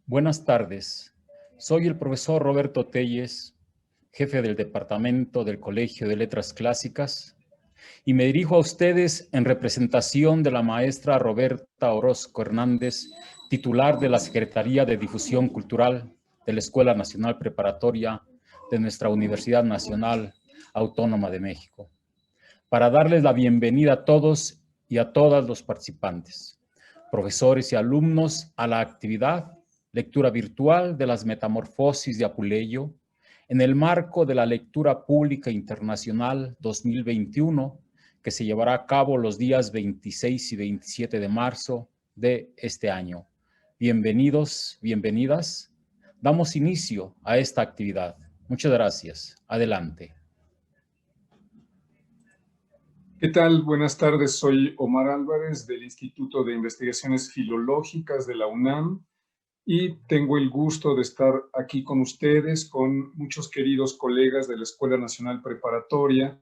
Buenas tardes. Soy el profesor Roberto Telles, jefe del Departamento del Colegio de Letras Clásicas, y me dirijo a ustedes en representación de la maestra Roberta Orozco Hernández, titular de la Secretaría de Difusión Cultural de la Escuela Nacional Preparatoria de nuestra Universidad Nacional Autónoma de México, para darles la bienvenida a todos y a todas los participantes, profesores y alumnos, a la actividad Lectura Virtual de las Metamorfosis de Apuleyo, en el marco de la Lectura Pública Internacional 2021, que se llevará a cabo los días 26 y 27 de marzo de este año. Bienvenidos, bienvenidas. Damos inicio a esta actividad. Muchas gracias. Adelante. ¿Qué tal? Buenas tardes. Soy Omar Álvarez del Instituto de Investigaciones Filológicas de la UNAM y tengo el gusto de estar aquí con ustedes, con muchos queridos colegas de la Escuela Nacional Preparatoria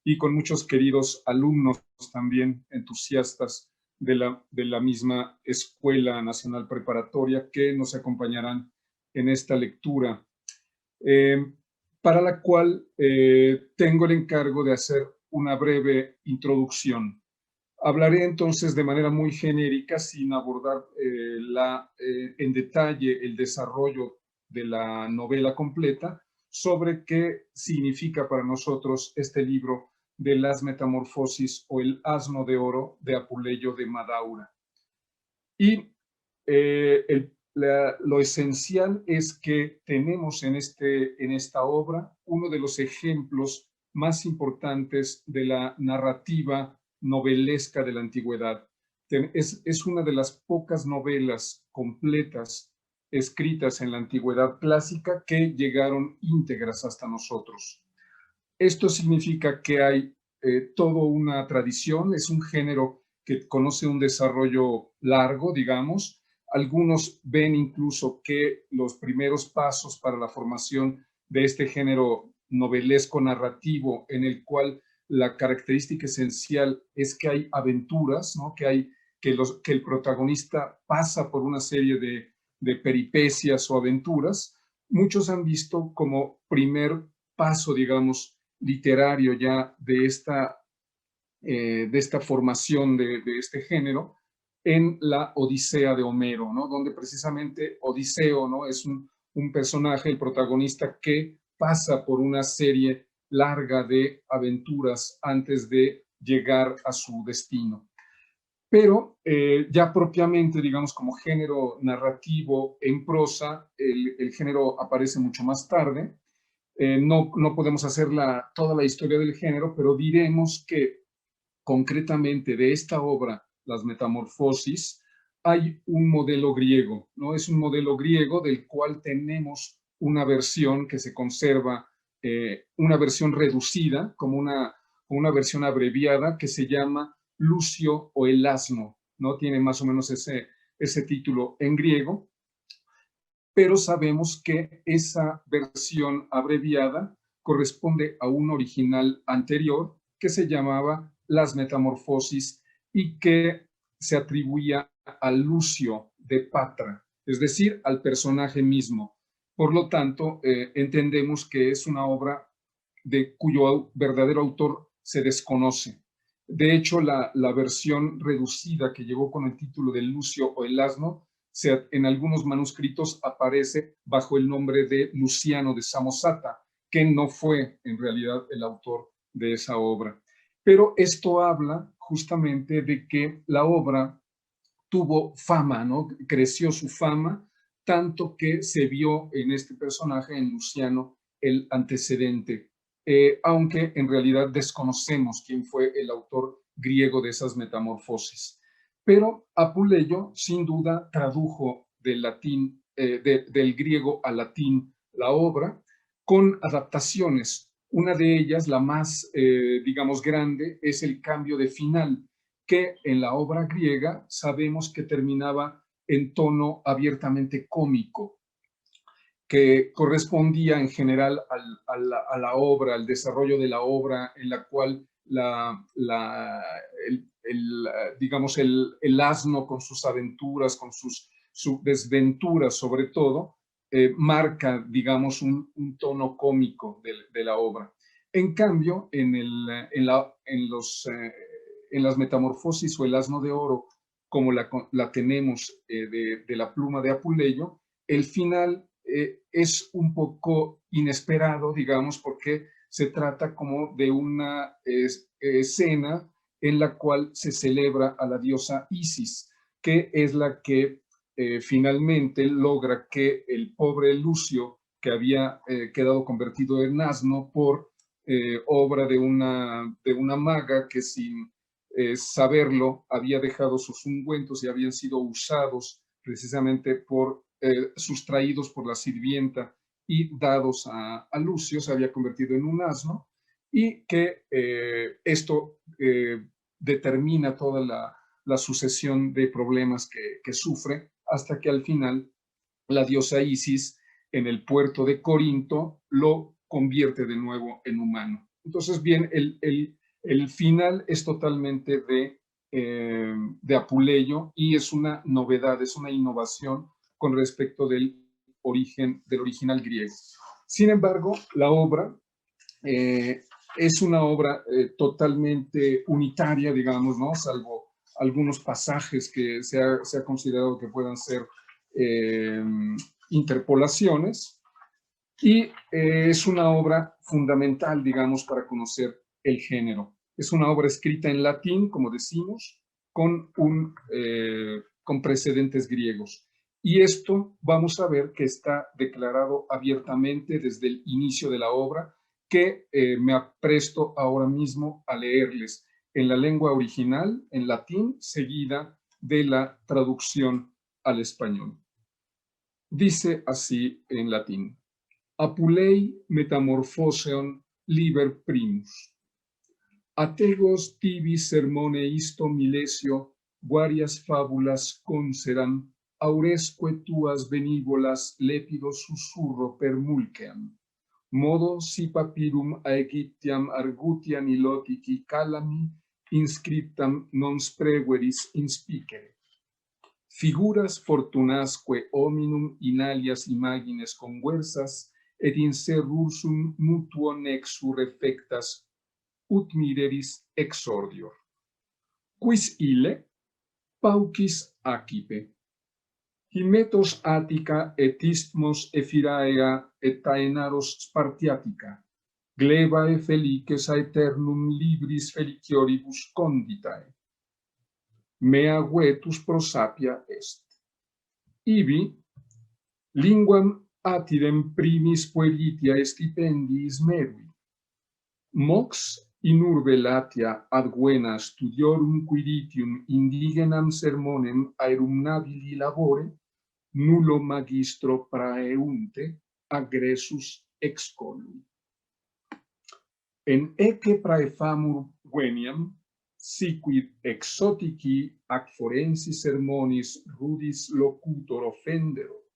y con muchos queridos alumnos también entusiastas de la misma Escuela Nacional Preparatoria que nos acompañarán en esta lectura, para la cual tengo el encargo de hacer una breve introducción. Hablaré entonces de manera muy genérica, sin abordar en detalle el desarrollo de la novela completa, sobre qué significa para nosotros este libro de las Metamorfosis o el Asno de Oro de Apuleyo de Madaura. Y lo esencial es que tenemos en esta obra uno de los ejemplos más importantes de la narrativa novelesca de la antigüedad. Es una de las pocas novelas completas escritas en la antigüedad clásica que llegaron íntegras hasta nosotros. Esto significa que hay toda una tradición, es un género que conoce un desarrollo largo, digamos. Algunos ven incluso que los primeros pasos para la formación de este género novelesco narrativo, en el cual la característica esencial es que hay aventuras, ¿no? que el protagonista pasa por una serie de peripecias o aventuras. Muchos han visto como primer paso, digamos, literario ya de esta formación de este género en la Odisea de Homero, ¿no? Donde precisamente Odiseo, ¿no? Es un personaje, el protagonista, que pasa por una serie larga de aventuras antes de llegar a su destino. Pero ya propiamente, digamos, como género narrativo en prosa, el género aparece mucho más tarde. No podemos hacer toda la historia del género, pero diremos que concretamente de esta obra, Las Metamorfosis, hay un modelo griego, ¿no? Es un modelo griego del cual tenemos una versión que se conserva, una versión reducida, como una versión abreviada que se llama Lucio o el Asno, ¿no? Tiene más o menos ese título en griego, pero sabemos que esa versión abreviada corresponde a un original anterior que se llamaba Las Metamorfosis y que se atribuía a Lucio de Patra, es decir, al personaje mismo. Por lo tanto, entendemos que es una obra de cuyo verdadero autor se desconoce. De hecho, la versión reducida que llegó con el título de Lucio o el Asno, en algunos manuscritos aparece bajo el nombre de Luciano de Samosata, que no fue en realidad el autor de esa obra. Pero esto habla justamente de que la obra tuvo fama, ¿no? Creció su fama, tanto que se vio en este personaje, en Luciano, el antecedente, aunque en realidad desconocemos quién fue el autor griego de esas metamorfosis. Pero Apuleyo, sin duda, tradujo del latín, del griego al latín la obra, con adaptaciones. Una de ellas, la más, digamos, grande, es el cambio de final, que en la obra griega sabemos que terminaba en tono abiertamente cómico, que correspondía en general a la obra, al desarrollo de la obra, en la cual digamos, el asno con sus aventuras, con sus su desventura sobre todo, marca, digamos, un tono cómico de la obra. En cambio, en las Metamorfosis o el Asno de Oro, como la tenemos de la pluma de Apuleyo, el final es un poco inesperado, digamos, porque se trata como de una escena en la cual se celebra a la diosa Isis, que es la que finalmente logra que el pobre Lucio, que había quedado convertido en asno por obra de una maga que sin saberlo había dejado sus ungüentos y habían sido usados precisamente sustraídos por la sirvienta y dados a Lucio, se había convertido en un asno, y que esto determina toda la sucesión de problemas que sufre, hasta que al final la diosa Isis en el puerto de Corinto lo convierte de nuevo en humano. Entonces, bien, el final es totalmente de Apuleyo y es una novedad, es una innovación con respecto del original griego. Sin embargo, la obra es una obra totalmente unitaria, digamos, ¿no? Salvo algunos pasajes que se ha considerado que puedan ser interpolaciones, y es una obra fundamental, digamos, para conocer el género. Es una obra escrita en latín, como decimos, con precedentes griegos. Y esto vamos a ver que está declarado abiertamente desde el inicio de la obra, que me apresto ahora mismo a leerles en la lengua original, en latín, seguida de la traducción al español. Dice así en latín: Apulei metamorphoseon liber primus. Ategos tibi sermone isto milesio varias fábulas conseran, auresque tuas benívolas lépido susurro permulceam. Modo si papirum aegyptiam argutiam ilotici calami inscriptam non spreveris inspicere. Figuras fortunasque hominum in alias imagines conversas et in serrursum mutuo nexu refectas ut mireris exordior. Quis ille? Paucis accipe. Himetos Attica et isthmos Ephiraea et Taenaros Spartiatica, glebae felices aeternum libris felicioribus conditae. Mea vetus prosapia est. Ibi linguam atirem primis pueritia stipendiis merui. Mox in urbe Latia ad Vena studiorum quiritium indigenam sermonem aerum nabili labore, nullo magistro praeunte agressus excoluit. En ecce praefamur veniam, siquid exotici ac forensis sermonis rudis locutor offendero.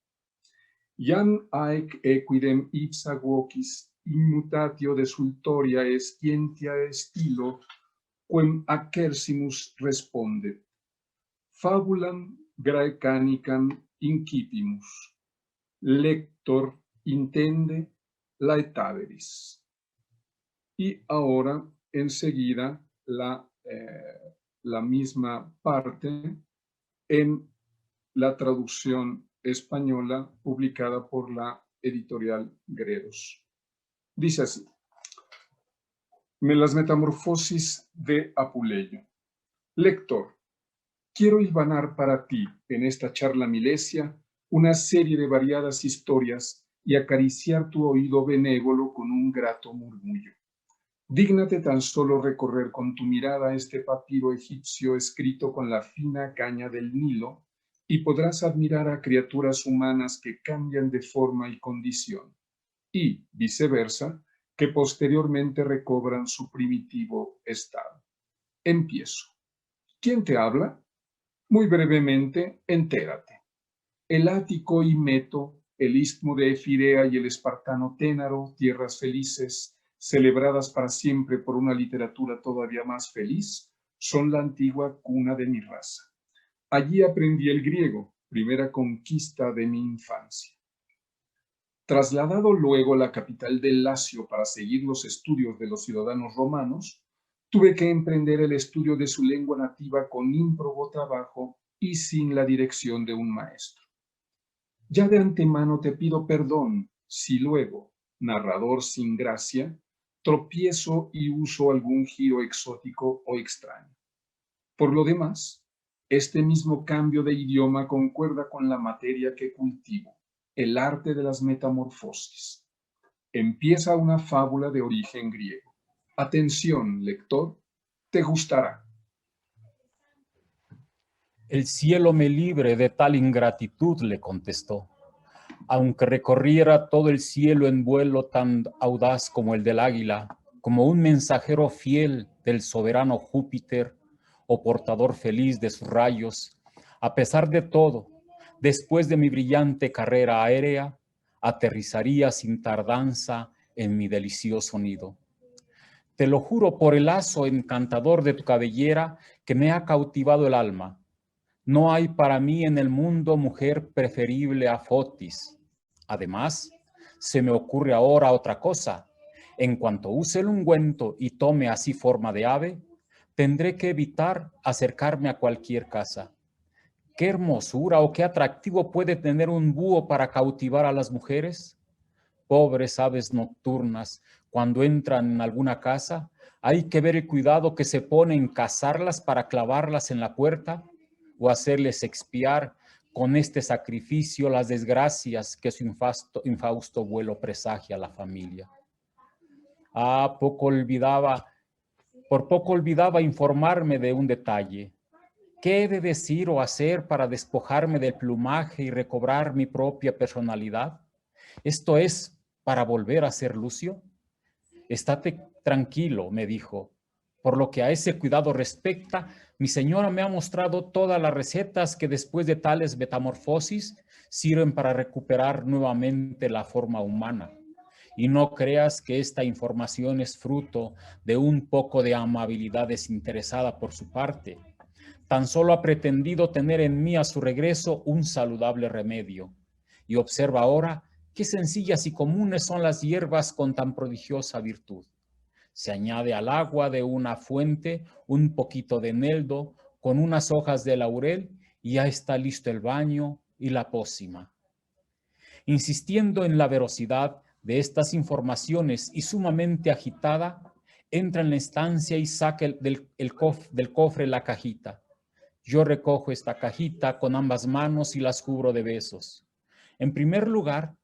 Iam aec equidem ipsa vocis immutatio desultoria scientia stilo, quem acersimus respondet. Fabulam Graecanicam incipimus. Lector intende laetaveris. Y ahora, enseguida, la misma parte en la traducción española publicada por la editorial Gredos. Dice así: Las Metamorfosis de Apuleyo. Lector, quiero hilvanar para ti en esta charla milesia una serie de variadas historias y acariciar tu oído benévolo con un grato murmullo. Dígnate tan solo recorrer con tu mirada este papiro egipcio escrito con la fina caña del Nilo y podrás admirar a criaturas humanas que cambian de forma y condición y, viceversa, que posteriormente recobran su primitivo estado. Empiezo. ¿Quién te habla? Muy brevemente, entérate. El ático Himeto, el istmo de Efirea y el espartano Ténaro, tierras felices, celebradas para siempre por una literatura todavía más feliz, son la antigua cuna de mi raza. Allí aprendí el griego, primera conquista de mi infancia. Trasladado luego a la capital del Lacio para seguir los estudios de los ciudadanos romanos, tuve que emprender el estudio de su lengua nativa con ímprobo trabajo y sin la dirección de un maestro. Ya de antemano te pido perdón si luego, narrador sin gracia, tropiezo y uso algún giro exótico o extraño. Por lo demás, este mismo cambio de idioma concuerda con la materia que cultivo, el arte de las metamorfosis. Empieza una fábula de origen griego. Atención, lector, te gustará. El cielo me libre de tal ingratitud, le contestó. Aunque recorriera todo el cielo en vuelo tan audaz como el del águila, como un mensajero fiel del soberano Júpiter o portador feliz de sus rayos, a pesar de todo, después de mi brillante carrera aérea, aterrizaría sin tardanza en mi delicioso nido. Te lo juro por el lazo encantador de tu cabellera que me ha cautivado el alma. No hay para mí en el mundo mujer preferible a Fotis. Además, se me ocurre ahora otra cosa. En cuanto use el ungüento y tome así forma de ave, tendré que evitar acercarme a cualquier casa. ¿Qué hermosura o qué atractivo puede tener un búho para cautivar a las mujeres? Pobres aves nocturnas, cuando entran en alguna casa, hay que ver el cuidado que se pone en cazarlas para clavarlas en la puerta o hacerles expiar con este sacrificio las desgracias que su infausto vuelo presagia a la familia. Por poco olvidaba informarme de un detalle. ¿Qué he de decir o hacer para despojarme del plumaje y recobrar mi propia personalidad? Esto es, para volver a ser Lucio. Estate tranquilo, me dijo. Por lo que a ese cuidado respecta, mi señora me ha mostrado todas las recetas que después de tales metamorfosis sirven para recuperar nuevamente la forma humana. Y no creas que esta información es fruto de un poco de amabilidad desinteresada por su parte. Tan solo ha pretendido tener en mí a su regreso un saludable remedio. Y observa ahora qué sencillas y comunes son las hierbas con tan prodigiosa virtud. Se añade al agua de una fuente un poquito de eneldo con unas hojas de laurel y ya está listo el baño y la pócima. Insistiendo en la veracidad de estas informaciones y sumamente agitada, entra en la estancia y saca del cofre la cajita. Yo recojo esta cajita con ambas manos y las cubro de besos. En primer lugar,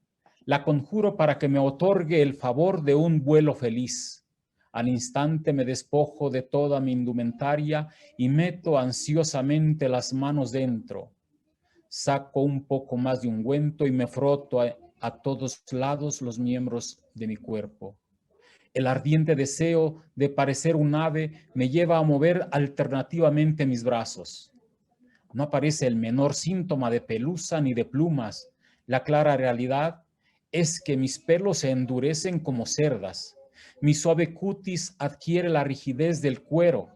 la conjuro para que me otorgue el favor de un vuelo feliz. Al instante me despojo de toda mi indumentaria y meto ansiosamente las manos dentro. Saco un poco más de ungüento y me froto a todos lados los miembros de mi cuerpo. El ardiente deseo de parecer un ave me lleva a mover alternativamente mis brazos. No aparece el menor síntoma de pelusa ni de plumas. La clara realidad es que mis pelos se endurecen como cerdas. Mi suave cutis adquiere la rigidez del cuero.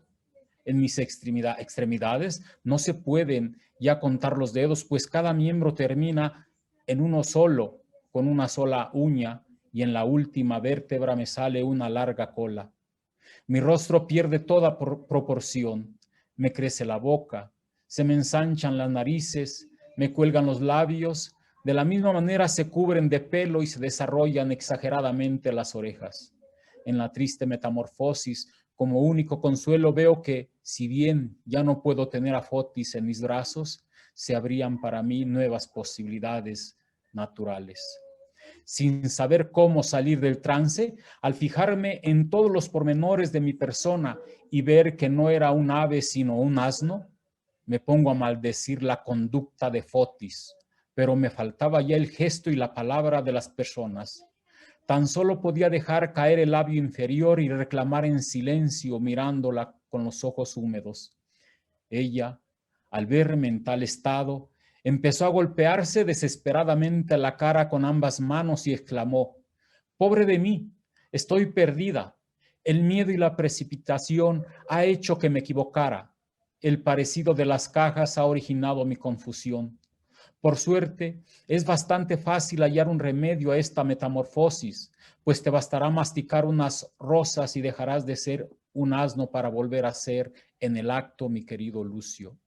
En mis extremidades no se pueden ya contar los dedos, pues cada miembro termina en uno solo, con una sola uña, y en la última vértebra me sale una larga cola. Mi rostro pierde toda proporción. Me crece la boca, se me ensanchan las narices, me cuelgan los labios, de la misma manera se cubren de pelo y se desarrollan exageradamente las orejas. En la triste metamorfosis, como único consuelo veo que, si bien ya no puedo tener a Fotis en mis brazos, se abrían para mí nuevas posibilidades naturales. Sin saber cómo salir del trance, al fijarme en todos los pormenores de mi persona y ver que no era un ave sino un asno, me pongo a maldecir la conducta de Fotis, pero me faltaba ya el gesto y la palabra de las personas. Tan solo podía dejar caer el labio inferior y reclamar en silencio mirándola con los ojos húmedos. Ella, al verme en tal estado, empezó a golpearse desesperadamente la cara con ambas manos y exclamó: «Pobre de mí, estoy perdida. El miedo y la precipitación ha hecho que me equivocara. El parecido de las cajas ha originado mi confusión. Por suerte, es bastante fácil hallar un remedio a esta metamorfosis, pues te bastará masticar unas rosas y dejarás de ser un asno para volver a ser en el acto, mi querido Lucio.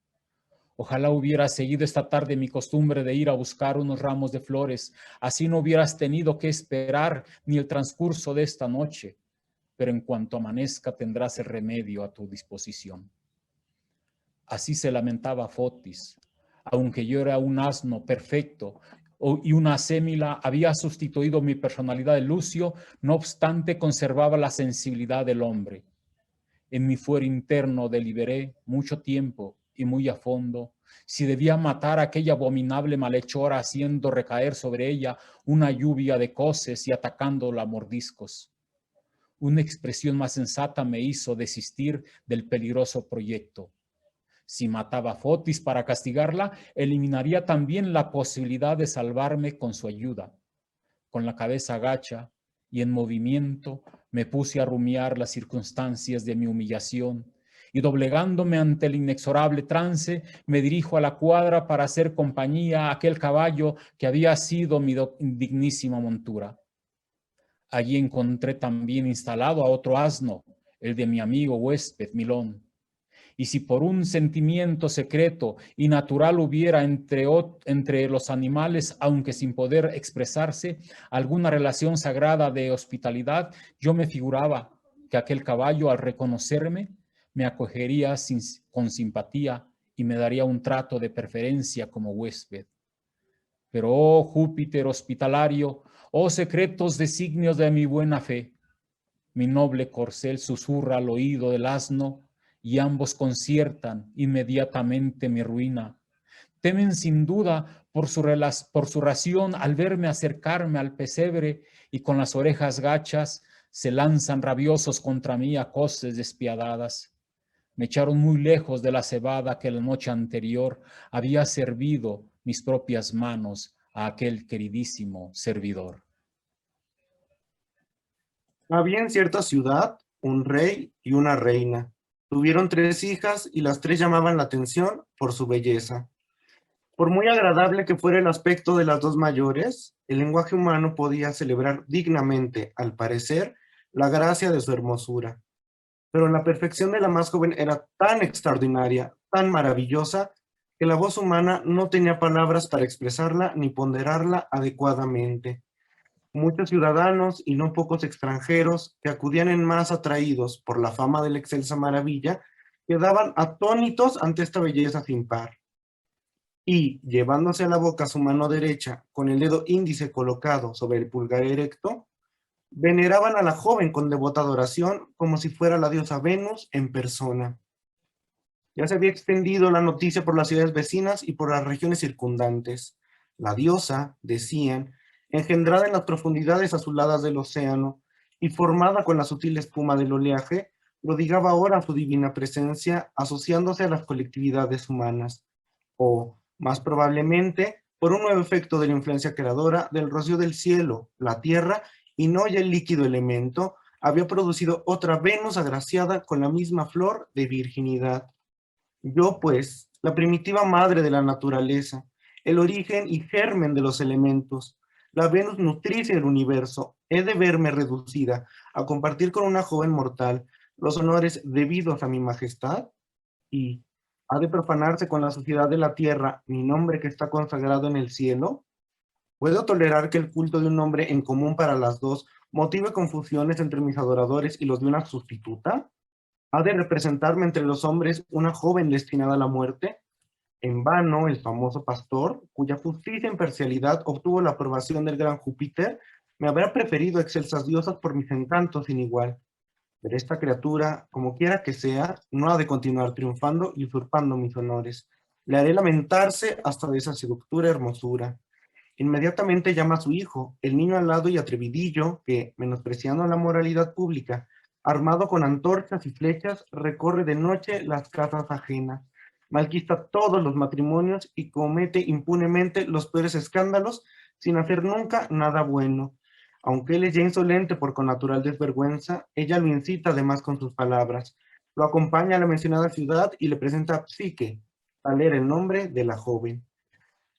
Ojalá hubieras seguido esta tarde mi costumbre de ir a buscar unos ramos de flores, así no hubieras tenido que esperar ni el transcurso de esta noche, pero en cuanto amanezca tendrás el remedio a tu disposición. Así se lamentaba Fotis. Aunque yo era un asno perfecto y una acémila había sustituido mi personalidad de Lucio, no obstante conservaba la sensibilidad del hombre. En mi fuero interno deliberé mucho tiempo y muy a fondo si debía matar a aquella abominable malhechora haciendo recaer sobre ella una lluvia de coces y atacándola a mordiscos. Una expresión más sensata me hizo desistir del peligroso proyecto. Si mataba a Fotis para castigarla, eliminaría también la posibilidad de salvarme con su ayuda. Con la cabeza gacha y en movimiento, me puse a rumiar las circunstancias de mi humillación y doblegándome ante el inexorable trance, me dirijo a la cuadra para hacer compañía a aquel caballo que había sido mi dignísima montura. Allí encontré también instalado a otro asno, el de mi amigo huésped Milón. Y si por un sentimiento secreto y natural hubiera entre los animales, aunque sin poder expresarse, alguna relación sagrada de hospitalidad, yo me figuraba que aquel caballo al reconocerme me acogería con simpatía y me daría un trato de preferencia como huésped. Pero, oh Júpiter hospitalario, oh secretos designios de mi buena fe, mi noble corcel susurra al oído del asno y ambos conciertan inmediatamente mi ruina. Temen sin duda por su ración al verme acercarme al pesebre y con las orejas gachas se lanzan rabiosos contra mí a coces despiadadas. Me echaron muy lejos de la cebada que la noche anterior había servido mis propias manos a aquel queridísimo servidor. Había en cierta ciudad un rey y una reina. Tuvieron 3 hijas y las 3 llamaban la atención por su belleza. Por muy agradable que fuera el aspecto de las 2 mayores, el lenguaje humano podía celebrar dignamente, al parecer, la gracia de su hermosura. Pero la perfección de la más joven era tan extraordinaria, tan maravillosa, que la voz humana no tenía palabras para expresarla ni ponderarla adecuadamente. Muchos ciudadanos y no pocos extranjeros que acudían en masa atraídos por la fama de la excelsa maravilla, quedaban atónitos ante esta belleza sin par. Y, llevándose a la boca su mano derecha con el dedo índice colocado sobre el pulgar erecto, veneraban a la joven con devota adoración como si fuera la diosa Venus en persona. Ya se había extendido la noticia por las ciudades vecinas y por las regiones circundantes. La diosa, decían, engendrada en las profundidades azuladas del océano y formada con la sutil espuma del oleaje, prodigaba ahora su divina presencia asociándose a las colectividades humanas, o, más probablemente, por un nuevo efecto de la influencia creadora del rocío del cielo, la tierra, y no ya el líquido elemento, había producido otra Venus agraciada con la misma flor de virginidad. Yo, pues, la primitiva madre de la naturaleza, el origen y germen de los elementos, la Venus nutricia del universo, he de verme reducida a compartir con una joven mortal los honores debidos a mi majestad, y ¿ha de profanarse con la sociedad de la tierra mi nombre que está consagrado en el cielo? ¿Puedo tolerar que el culto de un nombre en común para las dos motive confusiones entre mis adoradores y los de una sustituta? ¿Ha de representarme entre los hombres una joven destinada a la muerte? En vano, el famoso pastor, cuya justicia e imparcialidad obtuvo la aprobación del gran Júpiter, me habrá preferido excelsas diosas por mis encantos sin igual. Pero esta criatura, como quiera que sea, no ha de continuar triunfando y usurpando mis honores. Le haré lamentarse hasta de esa seductora hermosura. Inmediatamente llama a su hijo, el niño alado y atrevidillo, que, menospreciando la moralidad pública, armado con antorchas y flechas, recorre de noche las casas ajenas, malquista todos los matrimonios y comete impunemente los peores escándalos sin hacer nunca nada bueno. Aunque él es ya insolente por connatural desvergüenza, ella lo incita además con sus palabras. Lo acompaña a la mencionada ciudad y le presenta a Psique, tal era el nombre de la joven.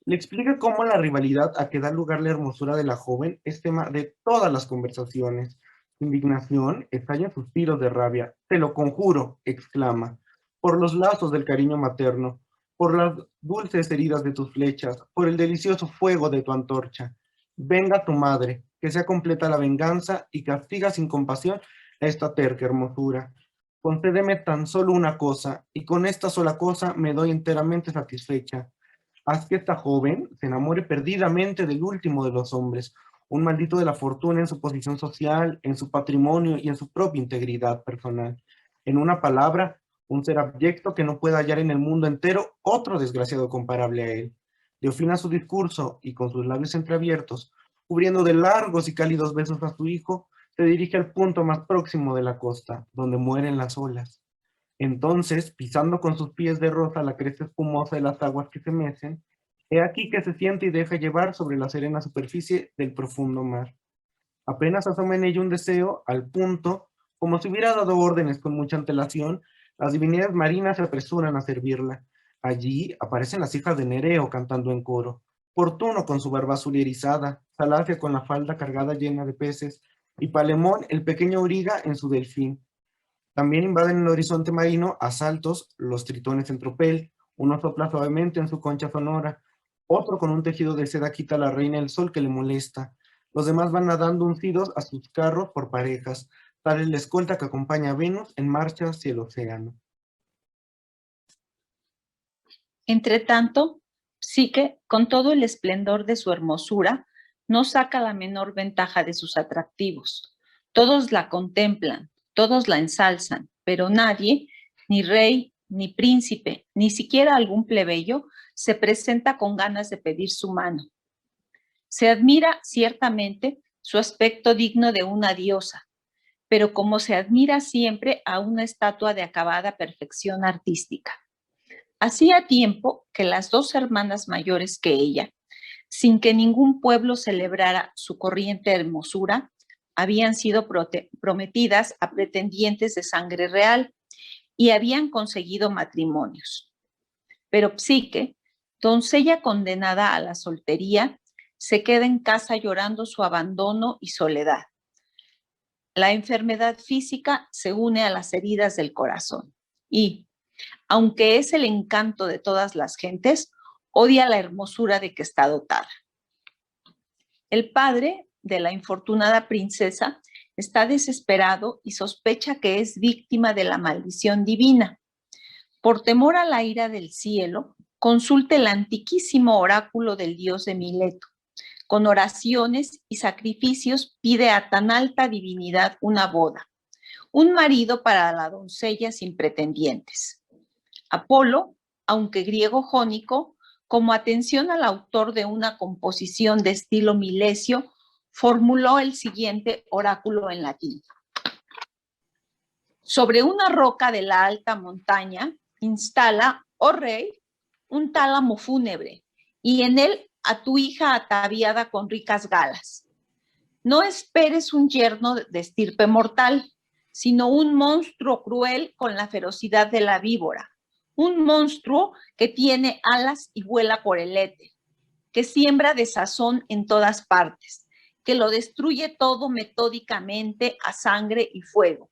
Le explica cómo la rivalidad a que da lugar la hermosura de la joven es tema de todas las conversaciones. Su indignación estalla en suspiros de rabia. Te lo conjuro, exclama, por los lazos del cariño materno, por las dulces heridas de tus flechas, por el delicioso fuego de tu antorcha. Venga tu madre, que sea completa la venganza y castiga sin compasión a esta terca hermosura. Concédeme tan solo una cosa, y con esta sola cosa me doy enteramente satisfecha. Haz que esta joven se enamore perdidamente del último de los hombres, un maldito de la fortuna en su posición social, en su patrimonio y en su propia integridad personal. En una palabra, un ser abyecto que no pueda hallar en el mundo entero otro desgraciado comparable a él. Dio fin a su discurso y con sus labios entreabiertos, cubriendo de largos y cálidos besos a su hijo, se dirige al punto más próximo de la costa, donde mueren las olas. Entonces, pisando con sus pies de rosa la cresta espumosa de las aguas que se mecen, he aquí que se siente y deja llevar sobre la serena superficie del profundo mar. Apenas asoma en ello un deseo, al punto, como si hubiera dado órdenes con mucha antelación, las divinidades marinas se apresuran a servirla. Allí aparecen las hijas de Nereo cantando en coro, Portuno con su barba azul y erizada, Salacia con la falda cargada llena de peces, y Palemón, el pequeño auriga, en su delfín. También invaden el horizonte marino a saltos los tritones en tropel, uno sopla suavemente en su concha sonora, otro con un tejido de seda quita a la reina el sol que le molesta. Los demás van nadando uncidos a sus carros por parejas, tal es la escolta que acompaña a Venus en marcha hacia el océano. Entretanto, Psique, con todo el esplendor de su hermosura, no saca la menor ventaja de sus atractivos. Todos la contemplan, todos la ensalzan, pero nadie, ni rey, ni príncipe, ni siquiera algún plebeyo, se presenta con ganas de pedir su mano. Se admira ciertamente su aspecto digno de una diosa, pero como se admira siempre a una estatua de acabada perfección artística. Hacía tiempo que las dos hermanas mayores que ella, sin que ningún pueblo celebrara su corriente hermosura, habían sido prometidas a pretendientes de sangre real y habían conseguido matrimonios. Pero Psique, doncella condenada a la soltería, se queda en casa llorando su abandono y soledad. La enfermedad física se une a las heridas del corazón y, aunque es el encanto de todas las gentes, odia la hermosura de que está dotada. El padre de la infortunada princesa está desesperado y sospecha que es víctima de la maldición divina. Por temor a la ira del cielo, consulta el antiquísimo oráculo del dios de Mileto. Con oraciones y sacrificios pide a tan alta divinidad una boda, un marido para la doncella sin pretendientes. Apolo, aunque griego jónico, como atención al autor de una composición de estilo milesio, formuló el siguiente oráculo en latín. Sobre una roca de la alta montaña, instala, oh rey, un tálamo fúnebre, y en él a tu hija ataviada con ricas galas. No esperes un yerno de estirpe mortal, sino un monstruo cruel con la ferocidad de la víbora, un monstruo que tiene alas y vuela por el éter, que siembra desazón en todas partes, que lo destruye todo metódicamente a sangre y fuego,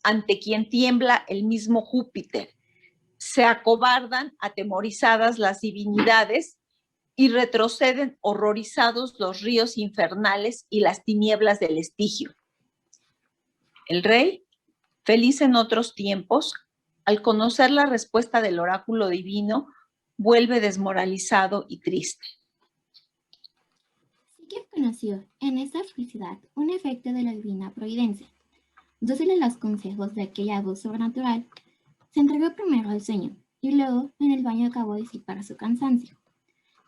ante quien tiembla el mismo Júpiter. Se acobardan atemorizadas las divinidades y retroceden horrorizados los ríos infernales y las tinieblas del Estigio. El rey, feliz en otros tiempos, al conocer la respuesta del oráculo divino, vuelve desmoralizado y triste. Psique conoció en esta felicidad un efecto de la divina providencia. Dócil a los consejos de aquella voz sobrenatural, se entregó primero al sueño y luego en el baño acabó de disipar su cansancio.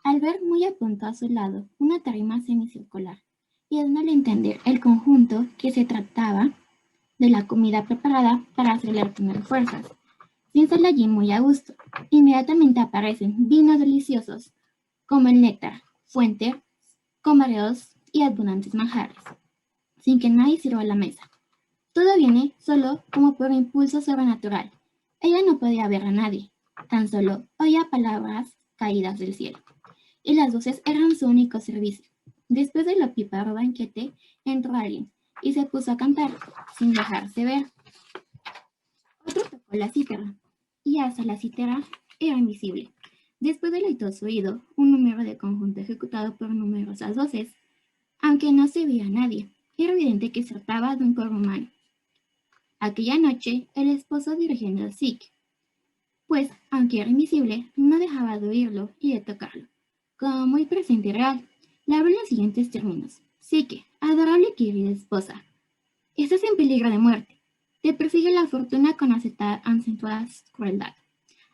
Al ver muy a punto a su lado una tarima semicircular y dándole a entender el conjunto que se trataba de la comida preparada para hacerle obtener fuerzas. Sin estar allí muy a gusto, inmediatamente aparecen vinos deliciosos como el néctar, fuente, camareos y abundantes manjares, sin que nadie sirva a la mesa. Todo viene solo como por impulso sobrenatural. Ella no podía ver a nadie, tan solo oía palabras caídas del cielo. y las voces eran su único servicio. Después del opíparo banquete, entró alguien y se puso a cantar, sin dejarse ver. Otro tocó la cítara, y hasta la cítara era invisible. Después del leitoso oído, un número de conjunto ejecutado por numerosas voces, aunque no se veía a nadie, era evidente que se trataba de un coro humano. Aquella noche, el esposo dirigiendo al Sikh, pues, aunque era invisible, no dejaba de oírlo y de tocarlo, como muy presente y real. Le habló en los siguientes términos: Sikh, adorable y querida esposa, estás en peligro de muerte. Te persigue la fortuna con acentuada crueldad.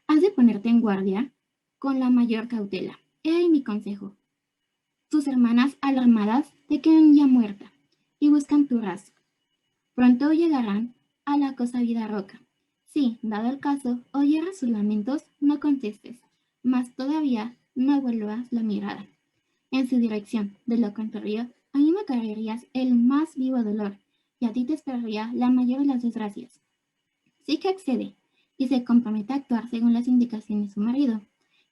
Has de ponerte en guardia con la mayor cautela. He ahí mi consejo. Tus hermanas alarmadas te quedan ya muerta y buscan tu rastro. Pronto llegarán a la consabida roca. Si, dado el caso, oyeras sus lamentos, no contestes, mas todavía no vuelvas la mirada en su dirección. De lo contrario, a mí me caerías el más vivo dolor, y a ti te esperaría la mayor de las desgracias. Sí que accede, y se compromete a actuar según las indicaciones de su marido.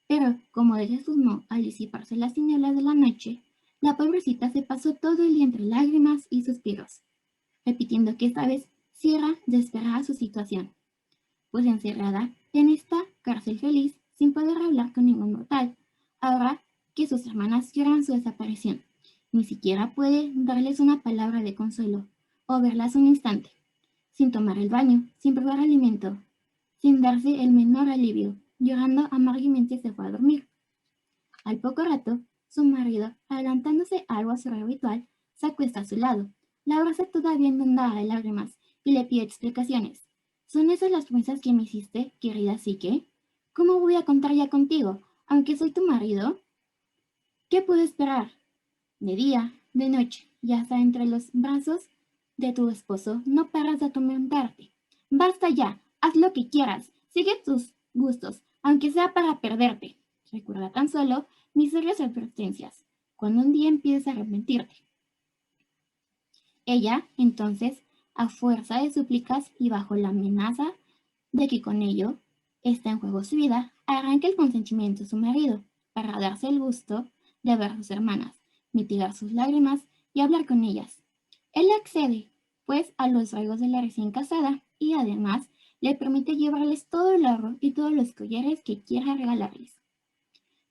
Pero, como desde sus manos al disiparse las tinieblas de la noche, la pobrecita se pasó todo el día entre lágrimas y suspiros, repitiendo que esta vez sí era desesperada su situación, pues encerrada en esta cárcel feliz, sin poder hablar con ningún mortal, ahora que sus hermanas lloran su desaparición, ni siquiera puede darles una palabra de consuelo, o verlas un instante, sin tomar el baño, sin probar alimento, sin darse el menor alivio, llorando amargamente se fue a dormir. Al poco rato, su marido, adelantándose algo a su habitual, se acuesta a su lado, la abraza todavía inundada de lágrimas y le pide explicaciones. ¿Son esas las promesas que me hiciste, querida Psique? ¿Cómo voy a contar ya contigo, aunque soy tu marido? ¿Qué puedo esperar? De día, de noche, y hasta entre los brazos de tu esposo, no paras de atormentarte. Basta ya, haz lo que quieras, sigue tus gustos, aunque sea para perderte. Recuerda tan solo mis serias advertencias, cuando un día empieces a arrepentirte. Ella, entonces, a fuerza de súplicas y bajo la amenaza de que con ello está en juego su vida, arranca el consentimiento de su marido para darse el gusto de ver a sus hermanas, mitigar sus lágrimas y hablar con ellas. Él accede, pues, a los ruegos de la recién casada y además le permite llevarles todo el oro y todos los collares que quiera regalarles.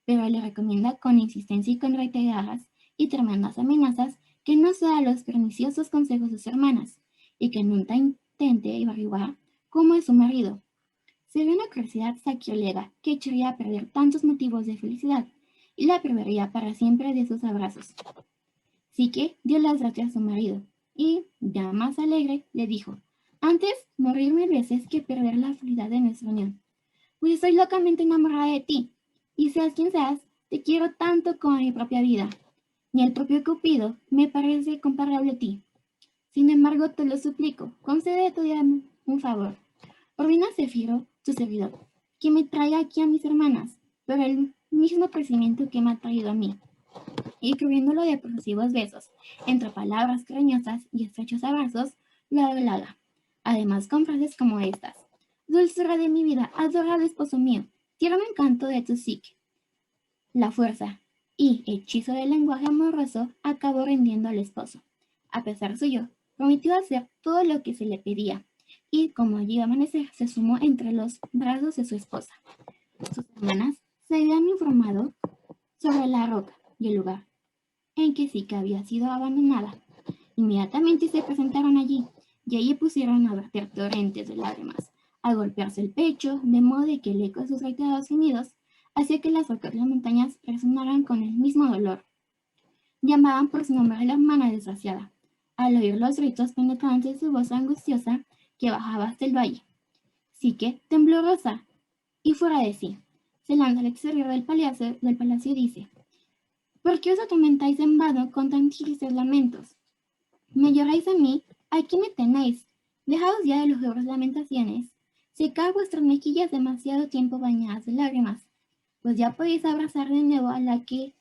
Pero le recomienda con insistencia y con reiteradas y tremendas amenazas que no sea los perniciosos consejos de sus hermanas y que nunca intente averiguar cómo es su marido. Sería una curiosidad sacrilega que echaría a perder tantos motivos de felicidad y la privaría para siempre de sus abrazos. Así que dio las gracias a su marido y, ya más alegre, le dijo: antes morir 1000 veces que perder la felicidad de nuestra unión, pues estoy locamente enamorada de ti, y seas quien seas, te quiero tanto como mi propia vida. Ni el propio Cupido me parece comparable a ti. Sin embargo, te lo suplico, concede todavía un favor. Ordena a Cefiro, tu servidor, que me traiga aquí a mis hermanas, pero el mismo procedimiento que me ha traído a mí, y cubriéndolo de profusivos besos, entre palabras cariñosas y estrechos abrazos, lo halaga. Además, con frases como estas: dulzura de mi vida, adorado esposo mío, tierno encanto de tu psique. La fuerza y hechizo del lenguaje amoroso acabó rindiendo al esposo. A pesar suyo, prometió hacer todo lo que se le pedía, y como allí iba a amanecer, se sumó entre los brazos de su esposa. Sus hermanas se habían informado sobre la roca y el lugar en que Psique había sido abandonada. Inmediatamente se presentaron allí, y allí pusieron a verter torrentes de lágrimas, a golpearse el pecho, de modo que el eco de sus reiterados gemidos hacía que las rocas de las montañas resonaran con el mismo dolor. Llamaban por su nombre a la hermana desgraciada, al oír los gritos penetrantes de su voz angustiosa que bajaba hasta el valle. Psique, temblorosa y fuera de sí, se lanza al exterior del palacio y dice: ¿por qué os atormentáis en vano con tan tristes lamentos? ¿Me lloráis a mí? Aquí me tenéis. Dejaos ya de lujosas lamentaciones. Secad vuestras mejillas demasiado tiempo bañadas de lágrimas, pues ya podéis abrazar de nuevo a la que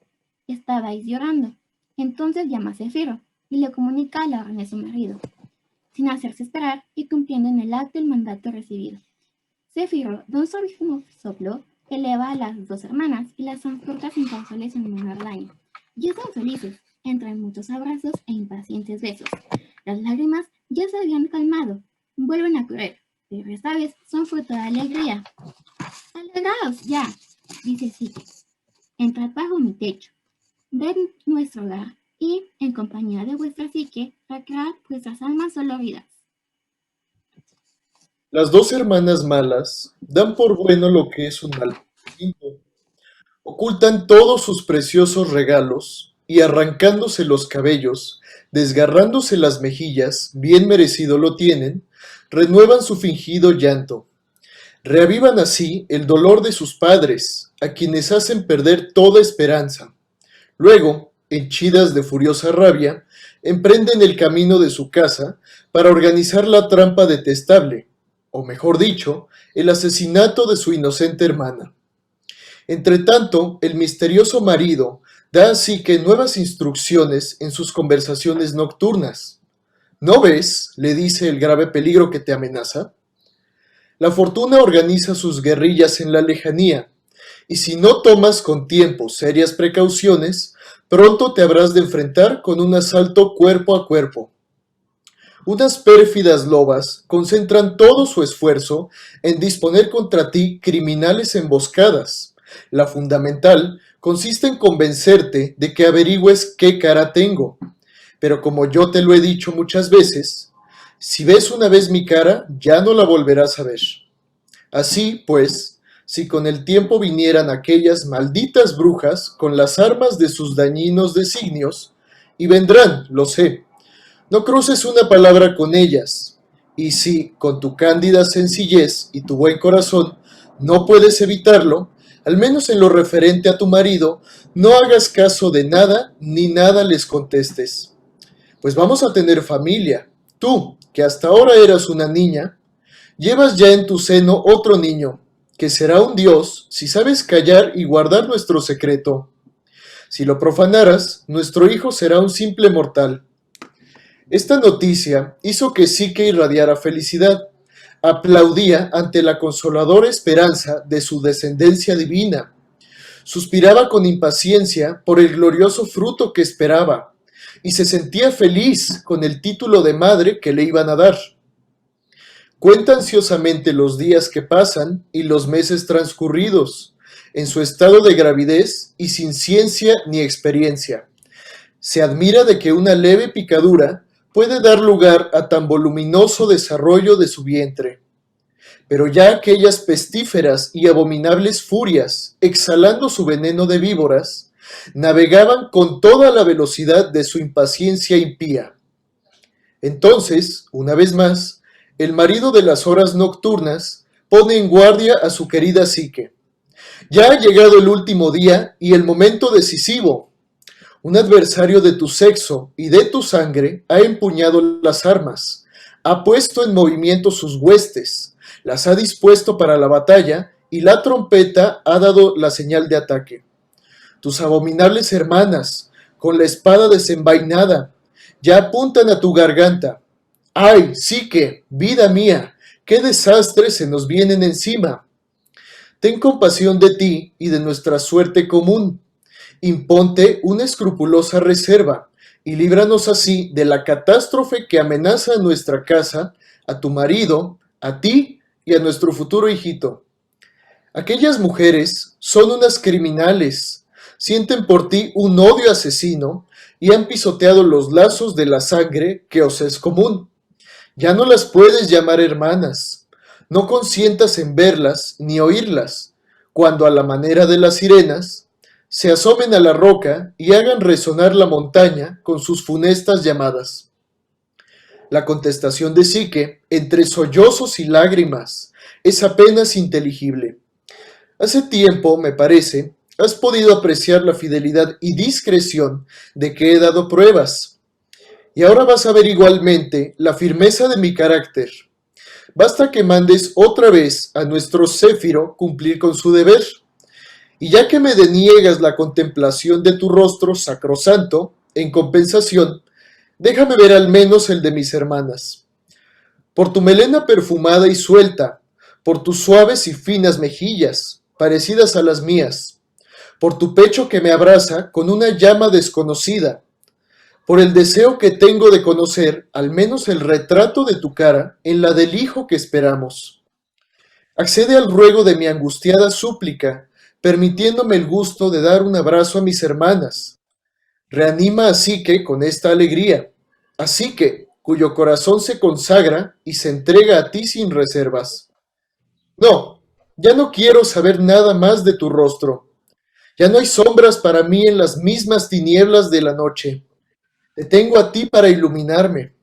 estabais llorando. Entonces llama a Cefiro y le comunica la orden de su marido, sin hacerse esperar y cumpliendo en el acto el mandato recibido. Cefiro, de un soplo, eleva a las dos hermanas y las transporta sin causarles el menor daño. Ya están felices, entre muchos abrazos e impacientes besos. Las lágrimas ya se habían calmado, vuelven a correr, pero esta vez son fruto de alegría. Alegraos ya, dice Psique. Entrad bajo mi techo, ved nuestro hogar y, en compañía de vuestra Psique, recread vuestras almas doloridas. Las dos hermanas malas dan por bueno lo que es un mal instinto. Ocultan todos sus preciosos regalos y arrancándose los cabellos, desgarrándose las mejillas, bien merecido lo tienen, renuevan su fingido llanto. Reavivan así el dolor de sus padres, a quienes hacen perder toda esperanza. Luego, henchidas de furiosa rabia, emprenden el camino de su casa para organizar la trampa detestable, o mejor dicho, el asesinato de su inocente hermana. Entretanto, el misterioso marido da así que nuevas instrucciones en sus conversaciones nocturnas. ¿No ves?, le dice, el grave peligro que te amenaza. La fortuna organiza sus guerrillas en la lejanía, y si no tomas con tiempo serias precauciones, pronto te habrás de enfrentar con un asalto cuerpo a cuerpo. Unas pérfidas lobas concentran todo su esfuerzo en disponer contra ti criminales emboscadas. La fundamental consiste en convencerte de que averigües qué cara tengo. Pero como yo te lo he dicho muchas veces, si ves una vez mi cara, ya no la volverás a ver. Así, pues, si con el tiempo vinieran aquellas malditas brujas con las armas de sus dañinos designios, y vendrán, lo sé, no cruces una palabra con ellas, y si, con tu cándida sencillez y tu buen corazón, no puedes evitarlo, al menos en lo referente a tu marido, no hagas caso de nada ni nada les contestes. Pues vamos a tener familia. Tú, que hasta ahora eras una niña, llevas ya en tu seno otro niño, que será un dios si sabes callar y guardar nuestro secreto. Si lo profanaras, nuestro hijo será un simple mortal. Esta noticia hizo que Psique irradiara felicidad. Aplaudía ante la consoladora esperanza de su descendencia divina. Suspiraba con impaciencia por el glorioso fruto que esperaba, y se sentía feliz con el título de madre que le iban a dar. Cuenta ansiosamente los días que pasan y los meses transcurridos, en su estado de gravidez y sin ciencia ni experiencia. Se admira de que una leve picadura puede dar lugar a tan voluminoso desarrollo de su vientre. Pero ya aquellas pestíferas y abominables furias, exhalando su veneno de víboras, navegaban con toda la velocidad de su impaciencia impía. Entonces, una vez más, el marido de las horas nocturnas pone en guardia a su querida Psique. Ya ha llegado el último día y el momento decisivo. Un adversario de tu sexo y de tu sangre ha empuñado las armas, ha puesto en movimiento sus huestes, las ha dispuesto para la batalla y la trompeta ha dado la señal de ataque. Tus abominables hermanas, con la espada desenvainada, ya apuntan a tu garganta. ¡Ay, Psique, vida mía! ¡Qué desastres se nos vienen encima! Ten compasión de ti y de nuestra suerte común. Imponte una escrupulosa reserva y líbranos así de la catástrofe que amenaza a nuestra casa, a tu marido, a ti y a nuestro futuro hijito. Aquellas mujeres son unas criminales, sienten por ti un odio asesino y han pisoteado los lazos de la sangre que os es común. Ya no las puedes llamar hermanas, no consientas en verlas ni oírlas, cuando a la manera de las sirenas se asomen a la roca y hagan resonar la montaña con sus funestas llamadas. La contestación de Psique, entre sollozos y lágrimas, es apenas inteligible. Hace tiempo, me parece, has podido apreciar la fidelidad y discreción de que he dado pruebas. Y ahora vas a ver igualmente la firmeza de mi carácter. Basta que mandes otra vez a nuestro Céfiro cumplir con su deber. Y ya que me deniegas la contemplación de tu rostro sacrosanto, en compensación, déjame ver al menos el de mis hermanas. Por tu melena perfumada y suelta, por tus suaves y finas mejillas, parecidas a las mías, por tu pecho que me abraza con una llama desconocida, por el deseo que tengo de conocer al menos el retrato de tu cara en la del hijo que esperamos. Accede al ruego de mi angustiada súplica, permitiéndome el gusto de dar un abrazo a mis hermanas. Reanima a Psique con esta alegría, a Psique, cuyo corazón se consagra y se entrega a ti sin reservas. No, ya no quiero saber nada más de tu rostro. Ya no hay sombras para mí en las mismas tinieblas de la noche. Te tengo a ti para iluminarme.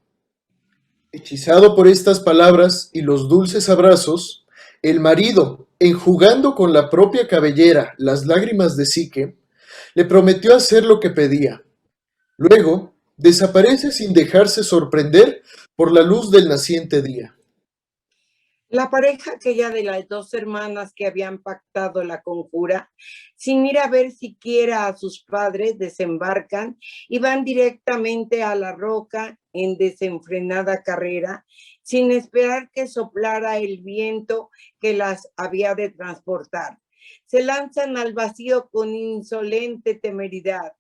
Hechizado por estas palabras y los dulces abrazos, el marido, enjugando con la propia cabellera las lágrimas de Psique, le prometió hacer lo que pedía. Luego, desaparece sin dejarse sorprender por la luz del naciente día. La pareja aquella de las dos hermanas que habían pactado la conjura, sin ir a ver siquiera a sus padres, desembarcan y van directamente a la roca en desenfrenada carrera, sin esperar que soplara el viento que las había de transportar. Se lanzan al vacío con insolente temeridad.